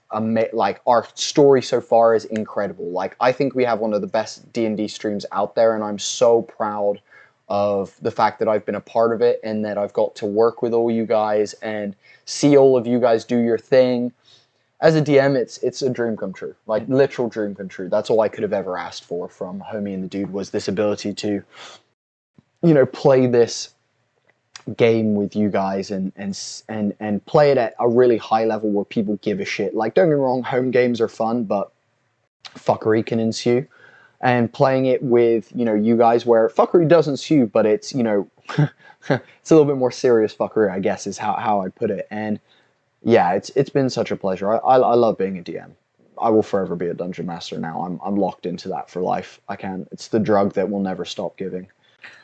[SPEAKER 2] like, our story so far is incredible. Like, I think we have one of the best D&D streams out there, and I'm so proud of the fact that I've been a part of it, and that I've got to work with all you guys and see all of you guys do your thing. As a DM, it's a dream come true. Like, literal dream come true. That's all I could have ever asked for from Homie and the Dude, was this ability to, you know, play this game with you guys and play it at a really high level where people give a shit. Like, don't get me wrong, home games are fun, but fuckery can ensue. And playing it with, you know, you guys, where fuckery does ensue, but it's, you know, it's a little bit more serious fuckery, I guess, is how I put it. And yeah, it's been such a pleasure. I love being a DM. I will forever be a dungeon master now. I'm locked into that for life. It's the drug that will never stop giving.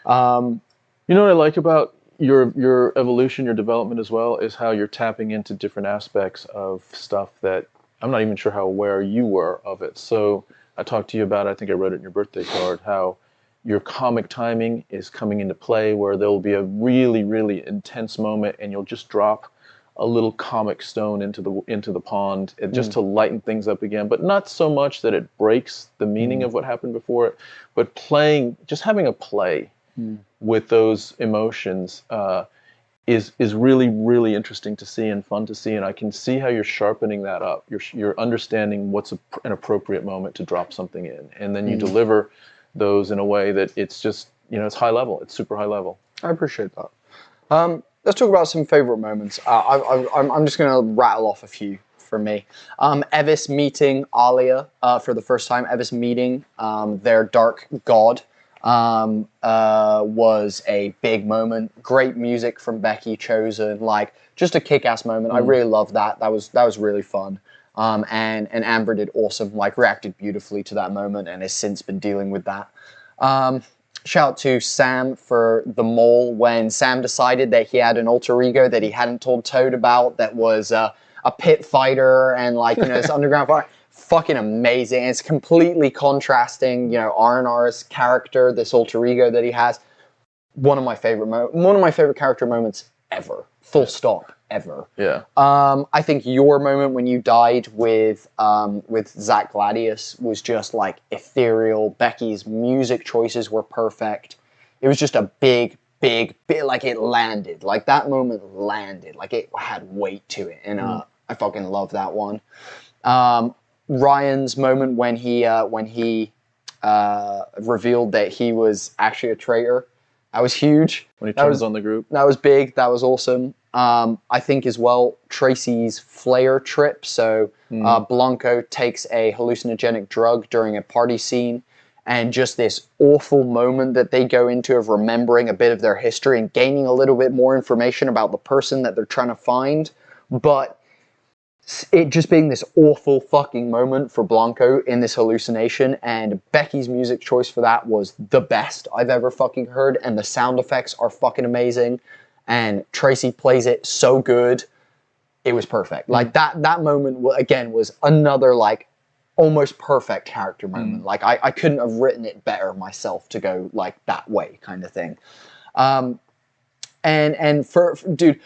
[SPEAKER 1] You know what I like about your evolution, your development as well, is how you're tapping into different aspects of stuff that I'm not even sure how aware you were of it. So I talked to you about, I think I wrote it in your birthday card, how your comic timing is coming into play, where there will be a really, really intense moment and you'll just drop a little comic stone into the pond, just to lighten things up again, but not so much that it breaks the meaning of what happened before it, but just having a play with those emotions is really, really interesting to see and fun to see, and I can see how you're sharpening that up. You're understanding what's an appropriate moment to drop something in, and then you deliver those in a way that it's just, you know, it's high level. It's super high level.
[SPEAKER 2] I appreciate that. Let's talk about some favorite moments. I'm just going to rattle off a few for me. Evis meeting Alia for the first time. Evis meeting their dark god was a big moment. Great music from Becky Chosen, like, just a kick-ass moment. I really loved that. That was really fun. And Amber did awesome, like, reacted beautifully to that moment and has since been dealing with that. Shout out to Sam for the mole, when Sam decided that he had an alter ego that he hadn't told Toad about, that was a pit fighter and, like, you know, this underground fighter. Fucking amazing. It's completely contrasting, you know, R&R's character, this alter ego that he has. One of my favorite character moments ever. Full stop, ever.
[SPEAKER 1] Yeah.
[SPEAKER 2] I think your moment when you died with Zach Gladius was just like ethereal. Becky's music choices were perfect. It was just a big, like it landed. Like that moment landed. Like it had weight to it, and I fucking love that one. Ryan's moment when he revealed that he was actually a traitor. That was huge.
[SPEAKER 1] When he turns on the group.
[SPEAKER 2] That was big. That was awesome. I think as well, Tracy's flare trip. So Blanco takes a hallucinogenic drug during a party scene, and just this awful moment that they go into of remembering a bit of their history and gaining a little bit more information about the person that they're trying to find. But it just being this awful fucking moment for Blanco in this hallucination, and Becky's music choice for that was the best I've ever fucking heard, and the sound effects are fucking amazing, and Tracy plays it so good. It was perfect. Like that moment again was another like almost perfect character moment. Like I couldn't have written it better myself to go like that way kind of thing. And for dude,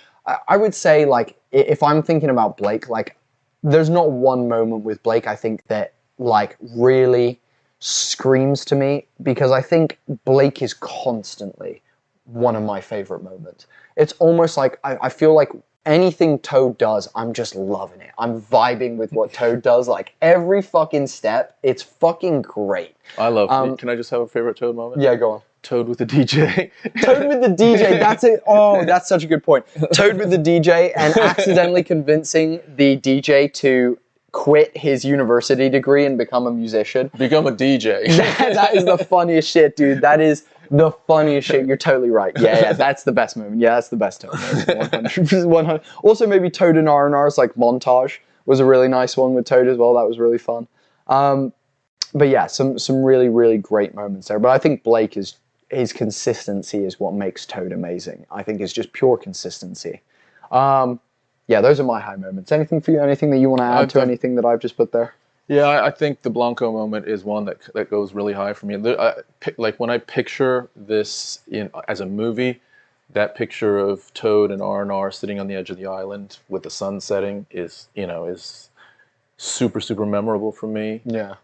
[SPEAKER 2] I would say like if I'm thinking about Blake, like there's not one moment with Blake I think that like really screams to me, because I think Blake is constantly one of my favorite moments. It's almost like I feel like anything Toad does, I'm just loving it. I'm vibing with what Toad does. Like every fucking step, it's fucking great.
[SPEAKER 1] I love. Can I just have a favorite Toad moment?
[SPEAKER 2] Yeah, go on.
[SPEAKER 1] Toad with the DJ.
[SPEAKER 2] Toad with the DJ. That's it. Oh, that's such a good point. Toad with the DJ and accidentally convincing the DJ to quit his university degree and become a musician.
[SPEAKER 1] Become a DJ.
[SPEAKER 2] That is the funniest shit, dude. That is the funniest shit. You're totally right. Yeah, that's the best moment. Yeah, that's the best Toad moment. 100%. Also, maybe Toad and R&R's like montage was a really nice one with Toad as well. That was really fun. But yeah, some really, really great moments there. But I think Blake is, his consistency is what makes Toad amazing. I think it's just pure consistency. Yeah, those are my high moments. Anything for you? Anything that you want to add to anything that I've just put there?
[SPEAKER 1] Yeah, I think the Blanco moment is one that goes really high for me. Like when I picture this as a movie, that picture of Toad and R&R sitting on the edge of the island with the sun setting is super, super memorable for me.
[SPEAKER 2] Yeah.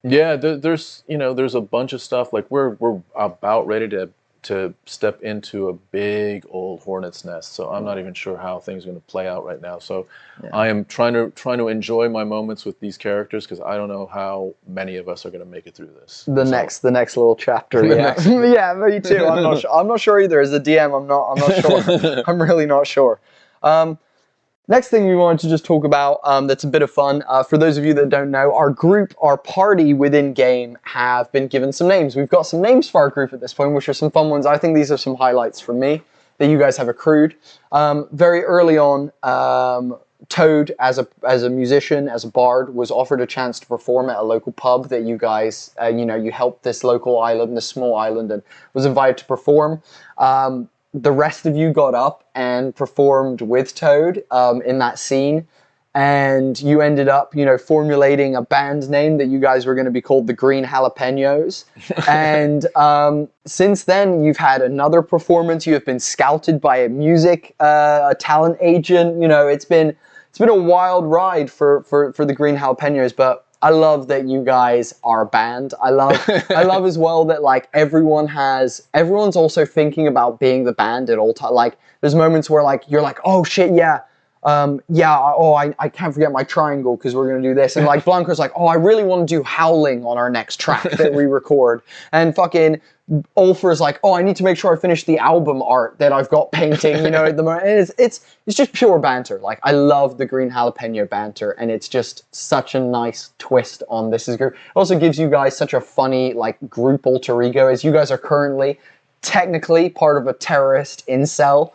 [SPEAKER 1] Yeah, there's a bunch of stuff. Like we're about ready to step into a big old hornet's nest. So I'm not even sure how things are going to play out right now. So I am trying to enjoy my moments with these characters, because I don't know how many of us are going to make it through this. The next
[SPEAKER 2] little chapter. Yeah, yeah, me too. I'm not sure either. As a DM, I'm not sure. I'm really not sure. Next thing we wanted to just talk about that's a bit of fun. For those of you that don't know, our party within game have been given some names. We've got some names for our group at this point, which are some fun ones. I think these are some highlights for me that you guys have accrued. Very early on, Toad, as a musician, as a bard, was offered a chance to perform at a local pub that you guys, you helped this local island, this small island, and was invited to perform. The rest of you got up and performed with Toad in that scene, and you ended up, formulating a band name that you guys were going to be called the Green Jalapenos. And since then, you've had another performance. You have been scouted by a talent agent. It's been a wild ride for the Green Jalapenos, but I love that you guys are a band. I love as well that like everyone's also thinking about being the band at all times. Like there's moments where like you're like, oh shit, yeah. I can't forget my triangle because we're going to do this. And like Blanco's like, oh, I really want to do howling on our next track that we record. And fucking Ulfer's like, oh, I need to make sure I finish the album art that I've got painting, at the moment. And it's just pure banter. Like I love the Green Jalapeno banter, and it's just such a nice twist on this is group. It also gives you guys such a funny like group alter ego, as you guys are currently technically part of a terrorist incel,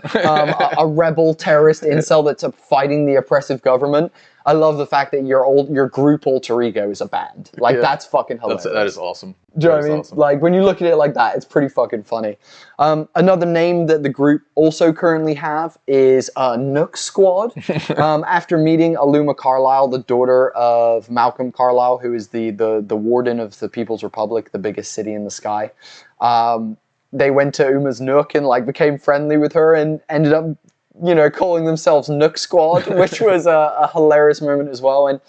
[SPEAKER 2] a rebel terrorist incel that's fighting the oppressive government. I love the fact that your group alter ego is a band. Like that's fucking hilarious.
[SPEAKER 1] That is awesome.
[SPEAKER 2] Do you know what I mean? Awesome. Like when you look at it like that, it's pretty fucking funny. Another name that the group also currently have is Nook Squad. After meeting Aluma Carlisle, the daughter of Malcolm Carlisle, who is the warden of the People's Republic, the biggest city in the sky. they went to Uma's Nook and like became friendly with her and ended up, you know, calling themselves Nook Squad, which was a hilarious moment as well. And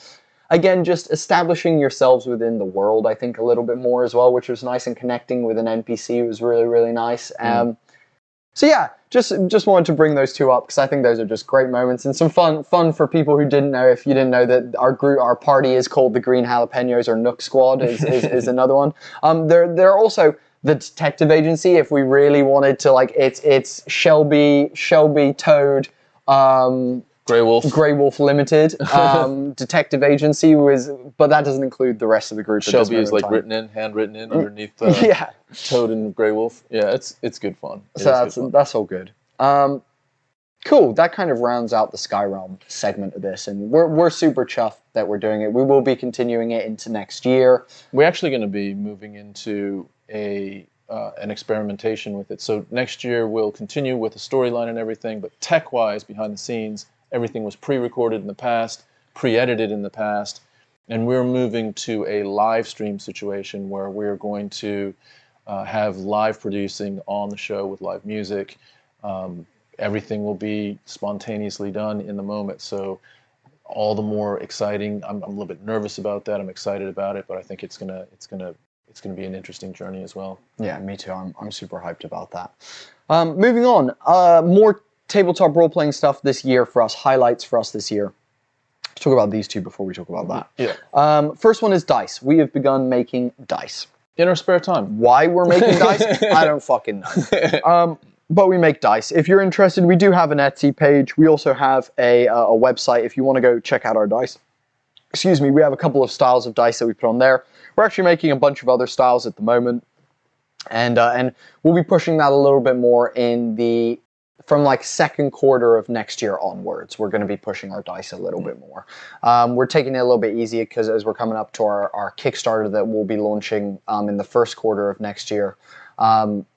[SPEAKER 2] again, just establishing yourselves within the world, I think, a little bit more as well, which was nice, and connecting with an NPC was really, really nice. So yeah, just wanted to bring those two up because I think those are just great moments and some fun for people who didn't know. If you didn't know that our party is called the Green Jalapenos, or Nook Squad is another one. There are also the detective agency. If we really wanted to, like, it's Shelby Toad.
[SPEAKER 1] Grey Wolf
[SPEAKER 2] Limited detective agency but that doesn't include the rest of the group.
[SPEAKER 1] Shelby is like handwritten in underneath
[SPEAKER 2] yeah.
[SPEAKER 1] Toad and Grey Wolf. Yeah, it's good fun.
[SPEAKER 2] So that's all good. Cool. That kind of rounds out the Skyrealm segment of this, and we're super chuffed that we're doing it. We will be continuing it into next year.
[SPEAKER 1] We're actually going to be moving into an experimentation with it. So next year we'll continue with the storyline and everything, but tech-wise, behind the scenes, everything was pre-recorded in the past, pre-edited in the past, and we're moving to a live stream situation where we're going to have live producing on the show with live music. Everything will be spontaneously done in the moment, so all the more exciting. I'm a little bit nervous about that. I'm excited about it, but I think it's gonna be an interesting journey as well.
[SPEAKER 2] Yeah, me too. I'm super hyped about that. Moving on, more tabletop role-playing stuff this year for us, highlights for us this year. Let's talk about these two before we talk about that.
[SPEAKER 1] Yeah.
[SPEAKER 2] First one is dice. We have begun making dice.
[SPEAKER 1] In our spare time.
[SPEAKER 2] Why we're making dice, I don't fucking know. But we make dice. If you're interested, we do have an Etsy page. We also have a website if you want to go check out our dice. Excuse me, we have a couple of styles of dice that we put on there. We're actually making a bunch of other styles at the moment. And we'll be pushing that a little bit more from like second quarter of next year onwards. We're going to be pushing our dice a little bit more. We're taking it a little bit easier because as we're coming up to our Kickstarter that we'll be launching in the first quarter of next year,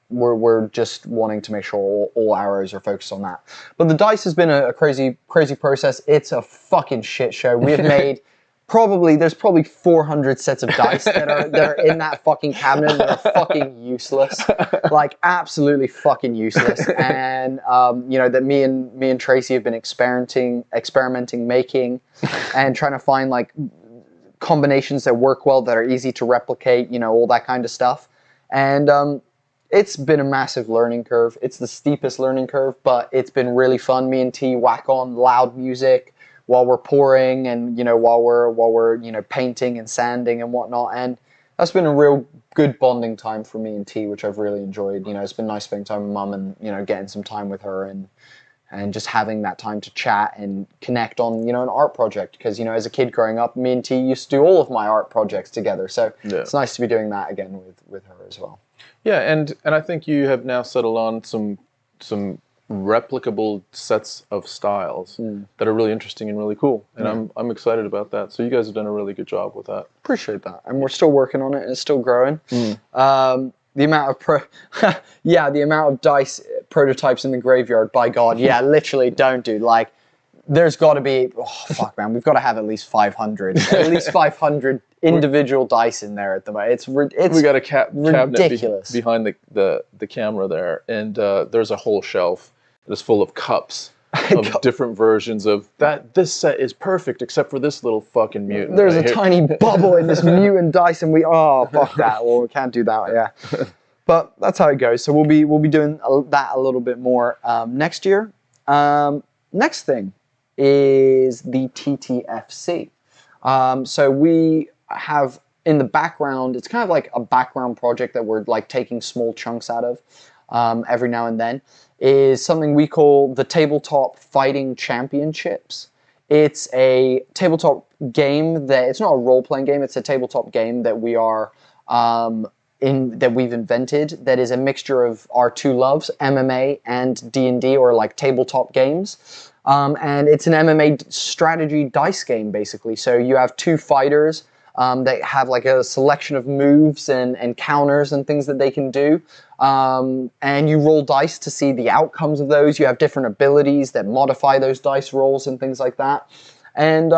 [SPEAKER 2] we're just wanting to make sure all arrows are focused on that. But the dice has been a crazy process. It's a fucking shit show. We have made there's probably 400 sets of dice that are in that fucking cabinet that are fucking useless, like absolutely fucking useless. And you know, that me and Tracy have been experimenting, making, and trying to find like combinations that work well, that are easy to replicate, you know, all that kind of stuff. And it's been a massive learning curve. It's the steepest learning curve, but it's been really fun. Me and T whack on loud music while we're pouring, and you know, while we're you know, painting and sanding and whatnot, and that's been a real good bonding time for me and T, which I've really enjoyed. You know, it's been nice spending time with Mum and, you know, getting some time with her and just having that time to chat and connect on, you know, an art project. Because, you know, as a kid growing up, me and T used to do all of my art projects together, so yeah, it's nice to be doing that again with her as well.
[SPEAKER 1] Yeah, and I think you have now settled on some replicable sets of styles that are really interesting and really cool, and I'm excited about that. So you guys have done a really good job with that.
[SPEAKER 2] Appreciate that, and we're still working on it, and it's still growing. The amount of dice prototypes in the graveyard, by God, yeah, literally don't, dude. Like, there's got to be, oh fuck, man, we've got to have at least 500 individual dice in there at the moment.
[SPEAKER 1] We got a cabinet
[SPEAKER 2] ridiculous
[SPEAKER 1] behind the camera there, and there's a whole shelf that's full of cups of different versions of that. This set is perfect except for this little fucking mutant.
[SPEAKER 2] There's a tiny bubble in this mutant dice, and fuck that. Well, we can't do that. Yeah, but that's how it goes. So we'll be doing that a little bit more next year. Next thing is the TTFC. So we have in the background, it's kind of like a background project that we're like taking small chunks out of every now and then, is something we call the Tabletop Fighting Championships. It's a tabletop game it's not a role-playing game, it's a tabletop game that we've invented that is a mixture of our two loves, MMA and D&D, or like tabletop games. And it's an MMA strategy dice game, basically. So you have two fighters that have like a selection of moves and counters and things that they can do. And you roll dice to see the outcomes of those. You have different abilities that modify those dice rolls and things like that. And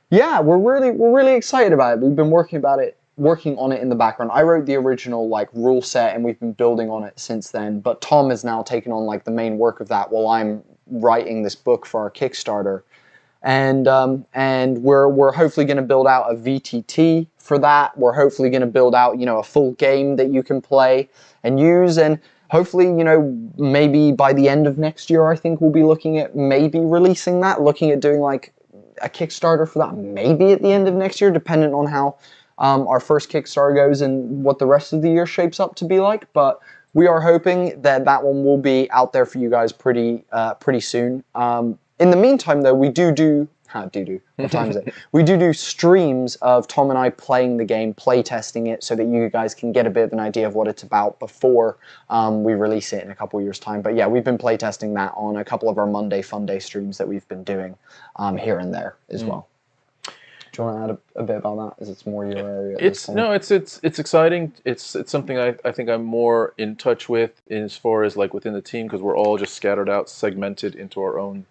[SPEAKER 2] yeah, we're really excited about it. We've been working about it working on it in the background. I wrote the original like rule set, and we've been building on it since then. But Tom has now taken on like the main work of that while I'm writing this book for our Kickstarter. And we're hopefully going to build out a VTT for that. We're hopefully going to build out, you know, a full game that you can play and use, and hopefully, you know, maybe by the end of next year, I think we'll be looking at maybe releasing that, looking at doing like a Kickstarter for that, maybe at the end of next year, depending on how our first Kickstarter goes and what the rest of the year shapes up to be like. But we are hoping that that one will be out there for you guys pretty soon. In the meantime, though, we what time is it? We do streams of Tom and I playing the game, play testing it, so that you guys can get a bit of an idea of what it's about before we release it in a couple years' time. But yeah, we've been play testing that on a couple of our Monday Fun Day streams that we've been doing here and there as well. Do you want to add a bit about that? Is it's more your area?
[SPEAKER 1] It's exciting. It's something I think I'm more in touch with as far as like within the team, because we're all just scattered out, segmented into our own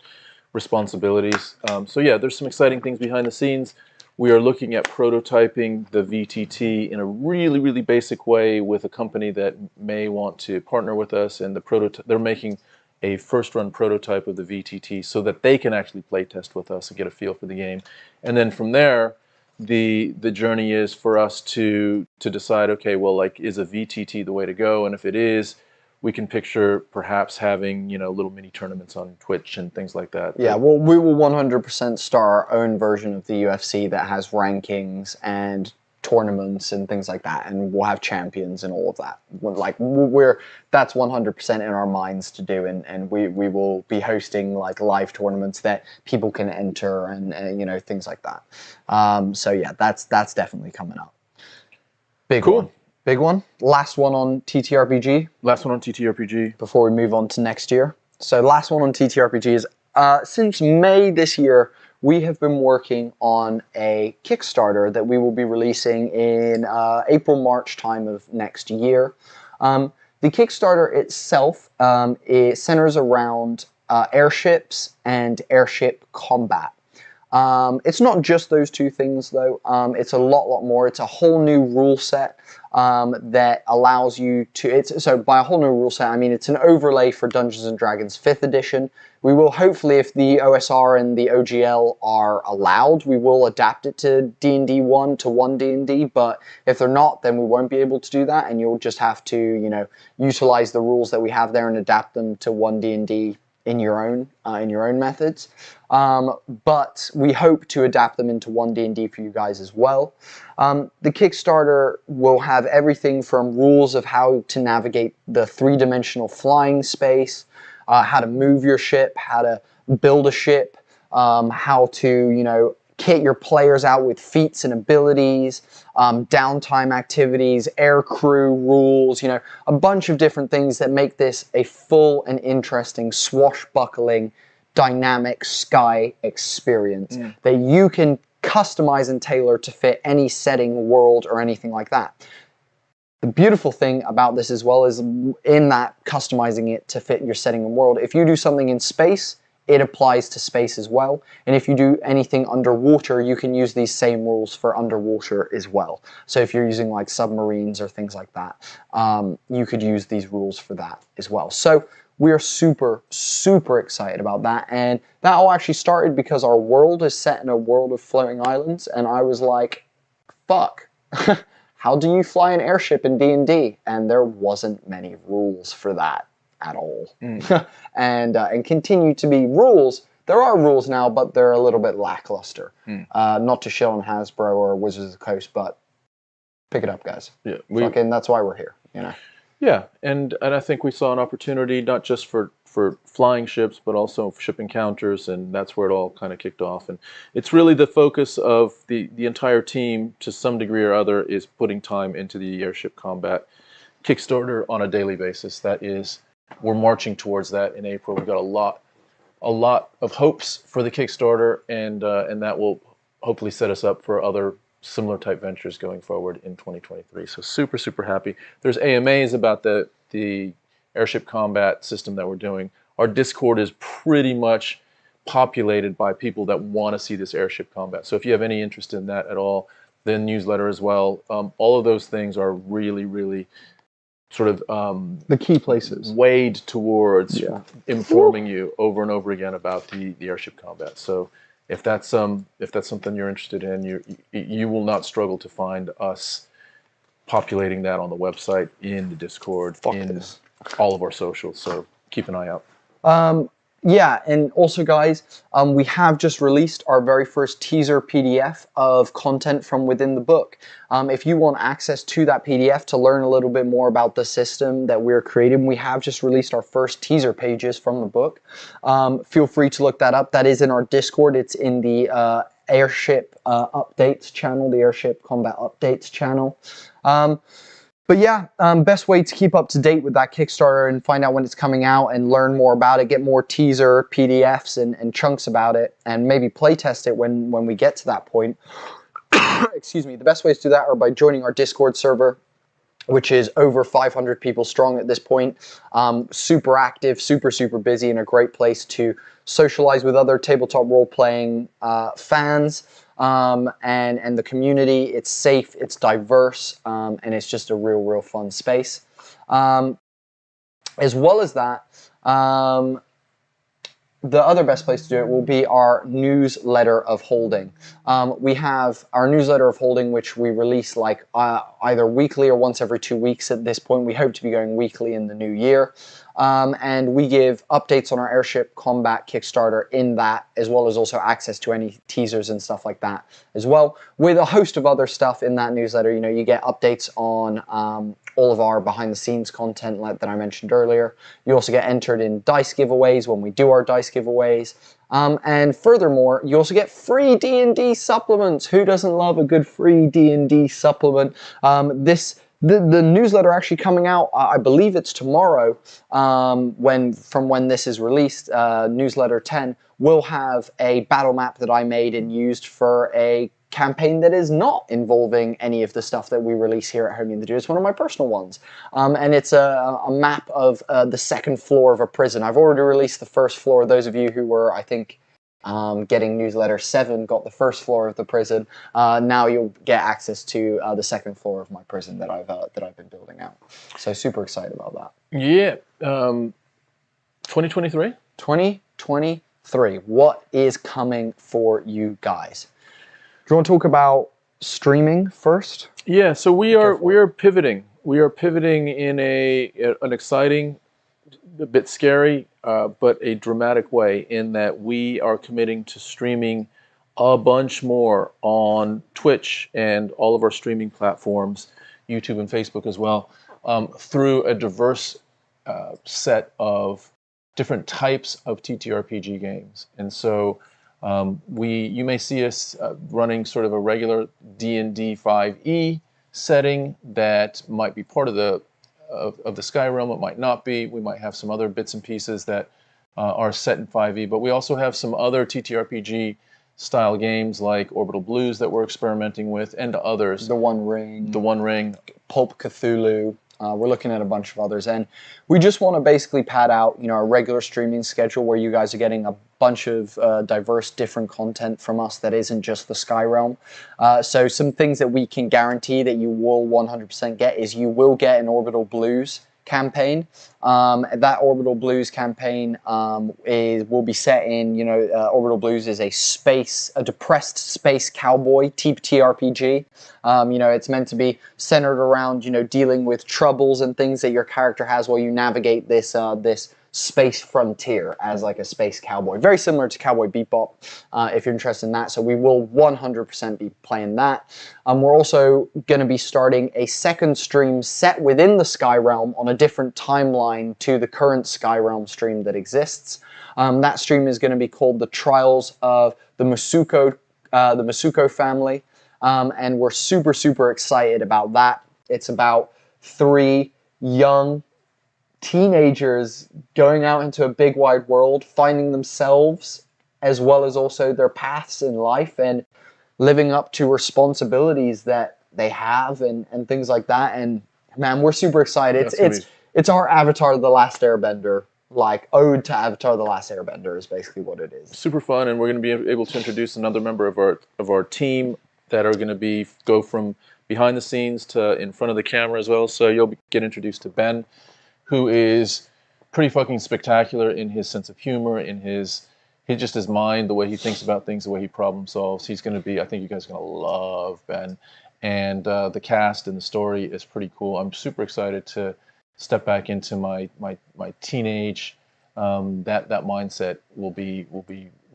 [SPEAKER 1] responsibilities. So yeah, there's some exciting things behind the scenes. We are looking at prototyping the VTT in a really, really basic way with a company that may want to partner with us, and they're making a first-run prototype of the VTT so that they can actually play test with us and get a feel for the game. And then from there, the journey is for us to decide, okay, well, like, is a VTT the way to go? And if it is, we can picture perhaps having, you know, little mini tournaments on Twitch and things like that.
[SPEAKER 2] Yeah, well, we will 100% start our own version of the UFC that has rankings and tournaments and things like that, and we'll have champions and all of that. Like, that's 100% in our minds to do, and we will be hosting like live tournaments that people can enter and you know, things like that. So yeah, that's definitely coming up. Big one. Big one. Last one on TTRPG.
[SPEAKER 1] Last one on TTRPG.
[SPEAKER 2] Before we move on to next year. So last one on TTRPG is, since May this year, we have been working on a Kickstarter that we will be releasing in April, March time of next year. The Kickstarter itself, it centers around airships and airship combat. It's not just those two things, though. It's a lot more. It's a whole new rule set that allows you to... So by a whole new rule set, I mean it's an overlay for Dungeons & Dragons 5th edition. We will hopefully, if the OSR and the OGL are allowed, we will adapt it to D&D 1 to 1 D&D, but if they're not, then we won't be able to do that, and you'll just have to, you know, utilize the rules that we have there and adapt them to 1 D&D in your own methods. But we hope to adapt them into 1 D&D for you guys as well. The Kickstarter will have everything from rules of how to navigate the 3-dimensional flying space, how to move your ship, how to build a ship, how to, you know, kit your players out with feats and abilities, downtime activities, air crew rules, you know, a bunch of different things that make this a full and interesting, swashbuckling, dynamic sky experience that you can customize and tailor to fit any setting, world, or anything like that. The beautiful thing about this as well is in that customizing it to fit your setting and world, if you do something in space, it applies to space as well. And if you do anything underwater, you can use these same rules for underwater as well. So if you're using like submarines or things like that, you could use these rules for that as well. So we are super, super excited about that. And that all actually started because our world is set in a world of floating islands. And I was like, fuck, how do you fly an airship in D&D? And there wasn't many rules for that at all. And continue to be rules. There are rules now, but they're a little bit lackluster. Not to shit on Hasbro or Wizards of the Coast, but pick it up, guys.
[SPEAKER 1] Yeah,
[SPEAKER 2] that's why we're here, you know.
[SPEAKER 1] Yeah, and I think we saw an opportunity not just for flying ships, but also for ship encounters, and that's where it all kind of kicked off. And it's really the focus of the entire team, to some degree or other, is putting time into the airship combat Kickstarter on a daily basis. That is, we're marching towards that in April. We've got a lot of hopes for the Kickstarter, and that will hopefully set us up for other similar type ventures going forward in 2023. So super, super happy. There's AMAs about the airship combat system that we're doing. Our Discord is pretty much populated by people that want to see this airship combat. So if you have any interest in that at all, the newsletter as well. All of those things are really, really sort of
[SPEAKER 2] the key places
[SPEAKER 1] weighed towards informing you over and over again about the airship combat. So if that's something you're interested in, you will not struggle to find us populating that on the website, in the Discord, all of our socials. So keep an eye out.
[SPEAKER 2] Yeah, and also, guys, we have just released our very first teaser PDF of content from within the book. If you want access to that PDF to learn a little bit more about the system that we're creating, we have just released our first teaser pages from the book. Feel free to look that up. That is in our Discord. It's in the Airship Updates channel, the Airship Combat Updates channel. But yeah, best way to keep up to date with that Kickstarter and find out when it's coming out and learn more about it, get more teaser PDFs and chunks about it, and maybe playtest it when we get to that point. Excuse me. The best ways to do that are by joining our Discord server, which is over 500 people strong at this point. Super active, super busy, and a great place to socialize with other tabletop role-playing fans. And the community. It's safe, it's diverse, and it's just a real fun space. As well as that, the other best place to do it will be our newsletter of holding. We have our newsletter of holding, which we release like either weekly or once every 2 weeks at this point. We hope to be going weekly in the new year. And we give updates on our airship combat Kickstarter in that, as well as also access to any teasers and stuff like that as well, with a host of other stuff in that newsletter. You know, you get updates on all of our behind the scenes content that I mentioned earlier. You also get entered in dice giveaways when we do our dice giveaways. And furthermore, you also get free D&D supplements. Who doesn't love a good free D&D supplement? The newsletter actually coming out, I believe it's tomorrow, from when this is released, newsletter 10, will have a battle map that I made and used for a campaign that is not involving any of the stuff that we release here at Homie and the Dude. It's one of my personal ones. And it's a map of the second floor of a prison. I've already released the first floor. Those of you who were, I think, getting newsletter 7 got the first floor of the prison. Now you'll get access to the second floor of my prison that I've been building out. So super excited about that.
[SPEAKER 1] Yeah, 2023.
[SPEAKER 2] 2023. What is coming for you guys? Do you want to talk about streaming first?
[SPEAKER 1] Yeah. So we are pivoting. We are pivoting in an exciting, a bit scary, but a dramatic way, in that we are committing to streaming a bunch more on Twitch and all of our streaming platforms, YouTube and Facebook as well, through a diverse set of different types of TTRPG games. And so you may see us running sort of a regular D&D 5e setting that might be part of the Skyrealm. It might not be. We might have some other bits and pieces that are set in 5e, but we also have some other TTRPG style games like Orbital Blues that we're experimenting with, and others.
[SPEAKER 2] The One Ring.
[SPEAKER 1] Pulp
[SPEAKER 2] Cthulhu. We're looking at a bunch of others, and we just want to basically pad out, a regular streaming schedule where you guys are getting a bunch of diverse, different content from us that isn't just the Skyrealm. So some things that we can guarantee that you will 100% get is you will get an Orbital Blues campaign. That Orbital Blues campaign will be set in, Orbital Blues is a depressed space cowboy TRPG. It's meant to be centered around, dealing with troubles and things that your character has while you navigate this space frontier as like a space cowboy. Very similar to Cowboy Bebop, if you're interested in that. So we will 100% be playing that. We're also going to be starting a second stream set within the Skyrealm on a different timeline to the current Skyrealm stream that exists. That stream is going to be called The Trials of the Masuko family. And we're super excited about that. It's about 3 young teenagers going out into a big wide world, finding themselves as well as also their paths in life and living up to responsibilities that they have and things like that. And man, we're super excited. It's our Avatar The Last Airbender, like ode to Avatar The Last Airbender is basically what it is.
[SPEAKER 1] Super fun, and we're going to be able to introduce another member of our team that are going to go from behind the scenes to in front of the camera as well. So you'll get introduced to Ben, who is pretty fucking spectacular in his sense of humor, in his mind, the way he thinks about things, the way he problem solves. He's going to be, I think you guys are going to love Ben. And the cast and the story is pretty cool. I'm super excited to step back into my teenage. That mindset will be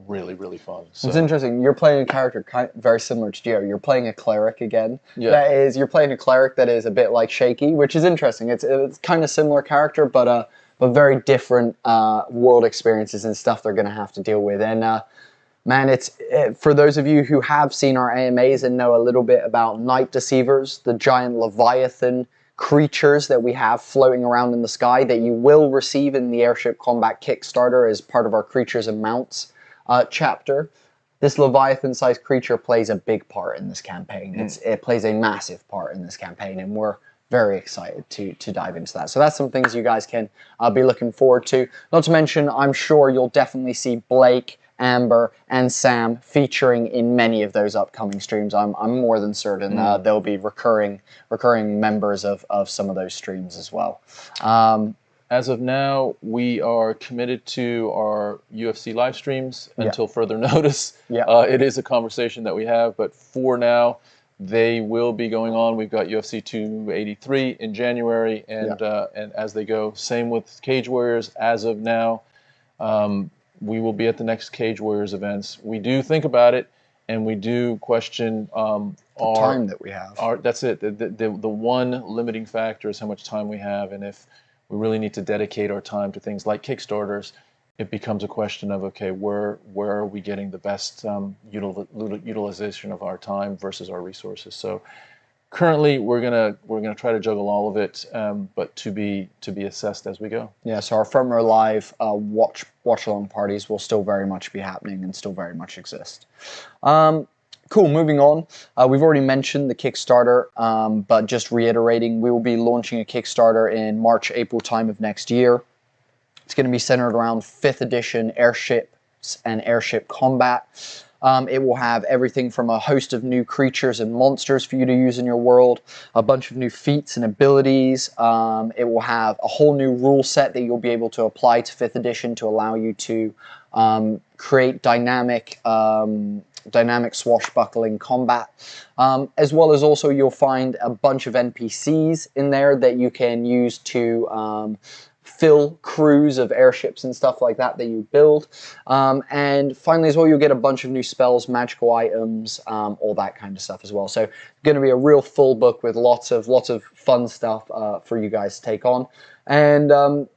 [SPEAKER 1] really, really fun. So.
[SPEAKER 2] It's interesting. You're playing a character very similar to Gio. You're playing a cleric again.
[SPEAKER 1] Yeah.
[SPEAKER 2] You're playing a cleric that is a bit like Shaky, which is interesting. It's kind of similar character, but very different world experiences and stuff they're going to have to deal with. And man, for those of you who have seen our AMAs and know a little bit about Night Deceivers, the giant Leviathan creatures that we have floating around in the sky that you will receive in the Airship Combat Kickstarter as part of our Creatures and Mounts chapter. This Leviathan-sized creature plays a big part in this campaign. It plays a massive part in this campaign, and we're very excited to dive into that. So that's some things you guys can be looking forward to. Not to mention, I'm sure you'll definitely see Blake, Amber, and Sam featuring in many of those upcoming streams. I'm more than certain they'll be recurring members of some of those streams as well.
[SPEAKER 1] As of now, we are committed to our UFC live streams until further notice. It is a conversation that we have, but for now, they will be going on. We've got UFC 283 in January, and as they go, same with Cage Warriors. As of now, we will be at the next Cage Warriors events. We do think about it, and we do question
[SPEAKER 2] the time that we have.
[SPEAKER 1] That's it. The one limiting factor is how much time we have, and if we really need to dedicate our time to things like Kickstarters, it becomes a question of, okay, where are we getting the best utilization of our time versus our resources? So currently, we're gonna try to juggle all of it, but to be assessed as we go.
[SPEAKER 2] Yeah. So our Front Row Live watch along parties will still very much be happening and still very much exist. Cool, moving on. We've already mentioned the Kickstarter, but just reiterating, we will be launching a Kickstarter in March, April time of next year. It's going to be centered around 5th edition airships and airship combat. It will have everything from a host of new creatures and monsters for you to use in your world, a bunch of new feats and abilities. It will have a whole new rule set that you'll be able to apply to 5th edition to allow you to create dynamic swashbuckling combat, as well as also you'll find a bunch of NPCs in there that you can use to fill crews of airships and stuff like that you build. And finally as well, you'll get a bunch of new spells, magical items, all that kind of stuff as well. So going to be a real full book with lots of fun stuff for you guys to take on. And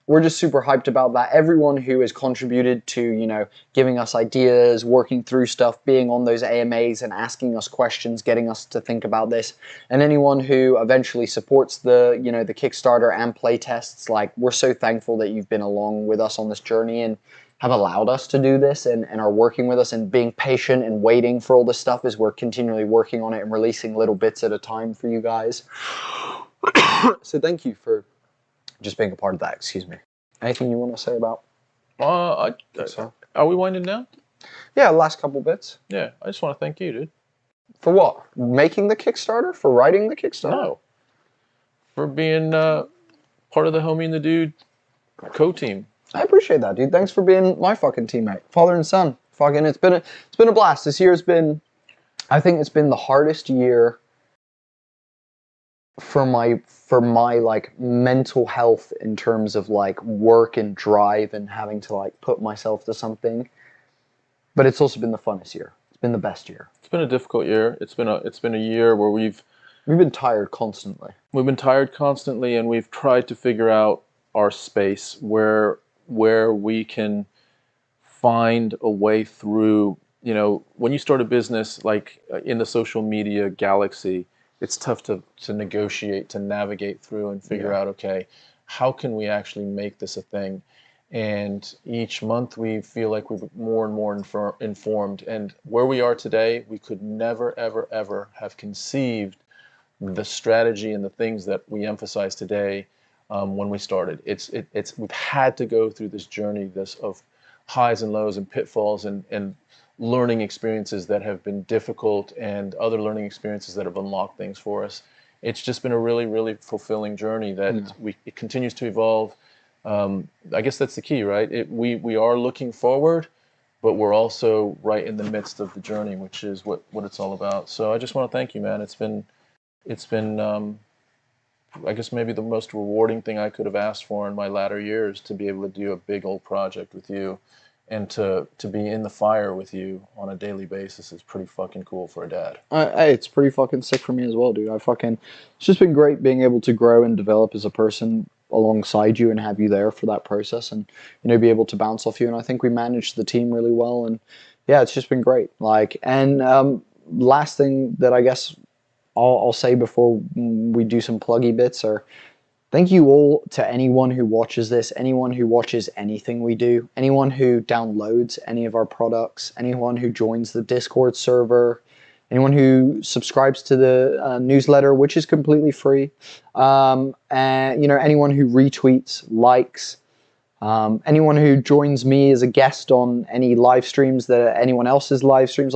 [SPEAKER 2] we're just super hyped about that. Everyone who has contributed to, giving us ideas, working through stuff, being on those AMAs and asking us questions, getting us to think about this, and anyone who eventually supports the Kickstarter and playtests, we're so thankful that you've been along with us on this journey and have allowed us to do this and are working with us and being patient and waiting for all this stuff as we're continually working on it and releasing little bits at a time for you guys. So thank you for just being a part of that. Excuse me. Anything you want to say about?
[SPEAKER 1] Are we winding down?
[SPEAKER 2] Yeah, last couple bits.
[SPEAKER 1] Yeah, I just want to thank you, dude.
[SPEAKER 2] For what? Making the Kickstarter? For writing the Kickstarter?
[SPEAKER 1] No. For being part of the Homie and the Dude co-team.
[SPEAKER 2] I appreciate that, dude. Thanks for being my fucking teammate, father and son. Fucking, it's been a blast. This year's been, I think it's been the hardest year for my mental health in terms of work and drive and having to put myself to something. But it's also been the funnest year. It's been the best year.
[SPEAKER 1] It's been a difficult year. It's been a year where we've
[SPEAKER 2] been tired constantly.
[SPEAKER 1] We've been tired constantly, and we've tried to figure out our space where we can find a way through. When you start a business in the social media galaxy, it's tough to negotiate, to navigate through and figure out, okay, how can we actually make this a thing? And each month we feel like we're more and more informed. And where we are today, we could never, ever, ever have conceived the strategy and the things that we emphasize today when we started. We've had to go through this journey of highs and lows and pitfalls and learning experiences that have been difficult and other learning experiences that have unlocked things for us. It's just been a really, really fulfilling journey that it continues to evolve. I guess that's the key, right? We are looking forward, but we're also right in the midst of the journey, which is what it's all about. So I just want to thank you, man. It's been I guess maybe the most rewarding thing I could have asked for in my latter years, to be able to do a big old project with you, and to be in the fire with you on a daily basis is pretty fucking cool for a dad.
[SPEAKER 2] It's pretty fucking sick for me as well, dude. It's just been great being able to grow and develop as a person alongside you and have you there for that process, and be able to bounce off you. And I think we managed the team really well, and yeah, it's just been great. Last thing that I guess I'll say before we do some pluggy bits are, thank you all to anyone who watches this, anyone who watches anything we do, anyone who downloads any of our products, anyone who joins the Discord server, anyone who subscribes to the newsletter, which is completely free, and anyone who retweets, likes, anyone who joins me as a guest on any live streams that anyone else's live streams,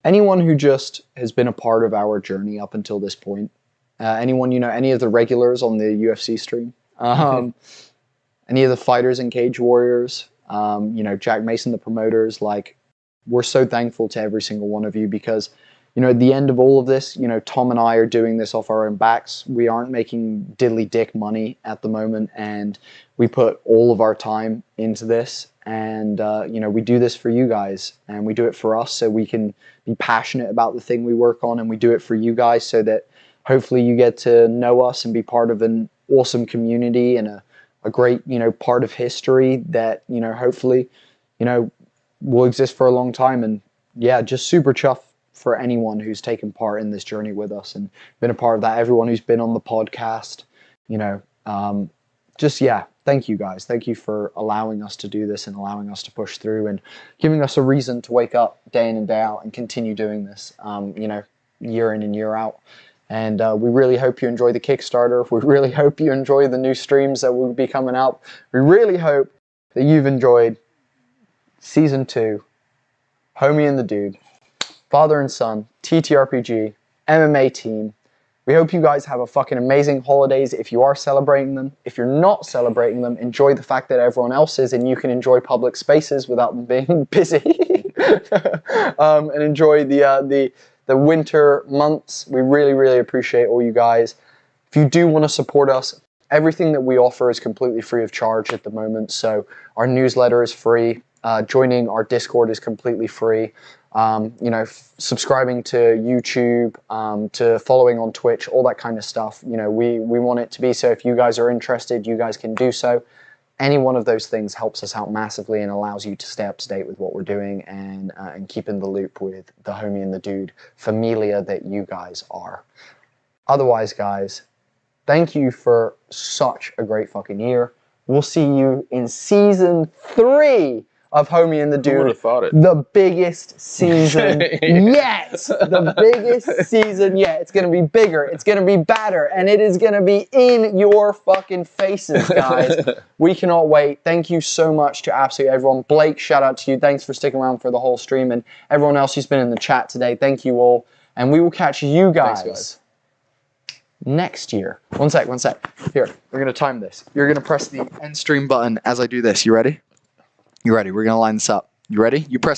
[SPEAKER 2] anyone who just has been a part of our journey up until this point. Anyone, any of the regulars on the UFC stream, any of the fighters and Cage Warriors, Jack Mason, the promoters, we're so thankful to every single one of you, because, at the end of all of this, Tom and I are doing this off our own backs. We aren't making diddly dick money at the moment, and we put all of our time into this, and, we do this for you guys, and we do it for us so we can be passionate about the thing we work on, and we do it for you guys so that hopefully you get to know us and be part of an awesome community and a great, part of history that, hopefully, will exist for a long time. And yeah, just super chuffed for anyone who's taken part in this journey with us and been a part of that. Everyone who's been on the podcast, thank you guys. Thank you for allowing us to do this and allowing us to push through and giving us a reason to wake up day in and day out and continue doing this, year in and year out. And we really hope you enjoy the Kickstarter. We really hope you enjoy the new streams that will be coming out. We really hope that you've enjoyed Season 2, Homie and the Dude, Father and Son, TTRPG, MMA team. We hope you guys have a fucking amazing holidays if you are celebrating them. If you're not celebrating them, enjoy the fact that everyone else is and you can enjoy public spaces without them being busy. And enjoy the winter months. We really, really appreciate all you guys. If you do want to support us, everything that we offer is completely free of charge at the moment. So our newsletter is free. Joining our Discord is completely free. Subscribing to YouTube, to following on Twitch, all that kind of stuff. We want it to be so if you guys are interested, you guys can do so. Any one of those things helps us out massively and allows you to stay up to date with what we're doing and keep in the loop with the Homie and the Dude familia that you guys are. Otherwise, guys, thank you for such a great fucking year. We'll see you in Season 3 of Homie and the Dude.
[SPEAKER 1] Who would have thought it?
[SPEAKER 2] The biggest season yet. The biggest season yet. It's going to be bigger. It's going to be badder. And it is going to be in your fucking faces, guys. We cannot wait. Thank you so much to absolutely everyone. Blake, shout out to you. Thanks for sticking around for the whole stream. And everyone else who's been in the chat today, thank you all. And we will catch you guys next year. One sec. Here, we're going to time this. You're going to press the end stream button as I do this. You ready? You ready? We're going to line this up. You ready? You press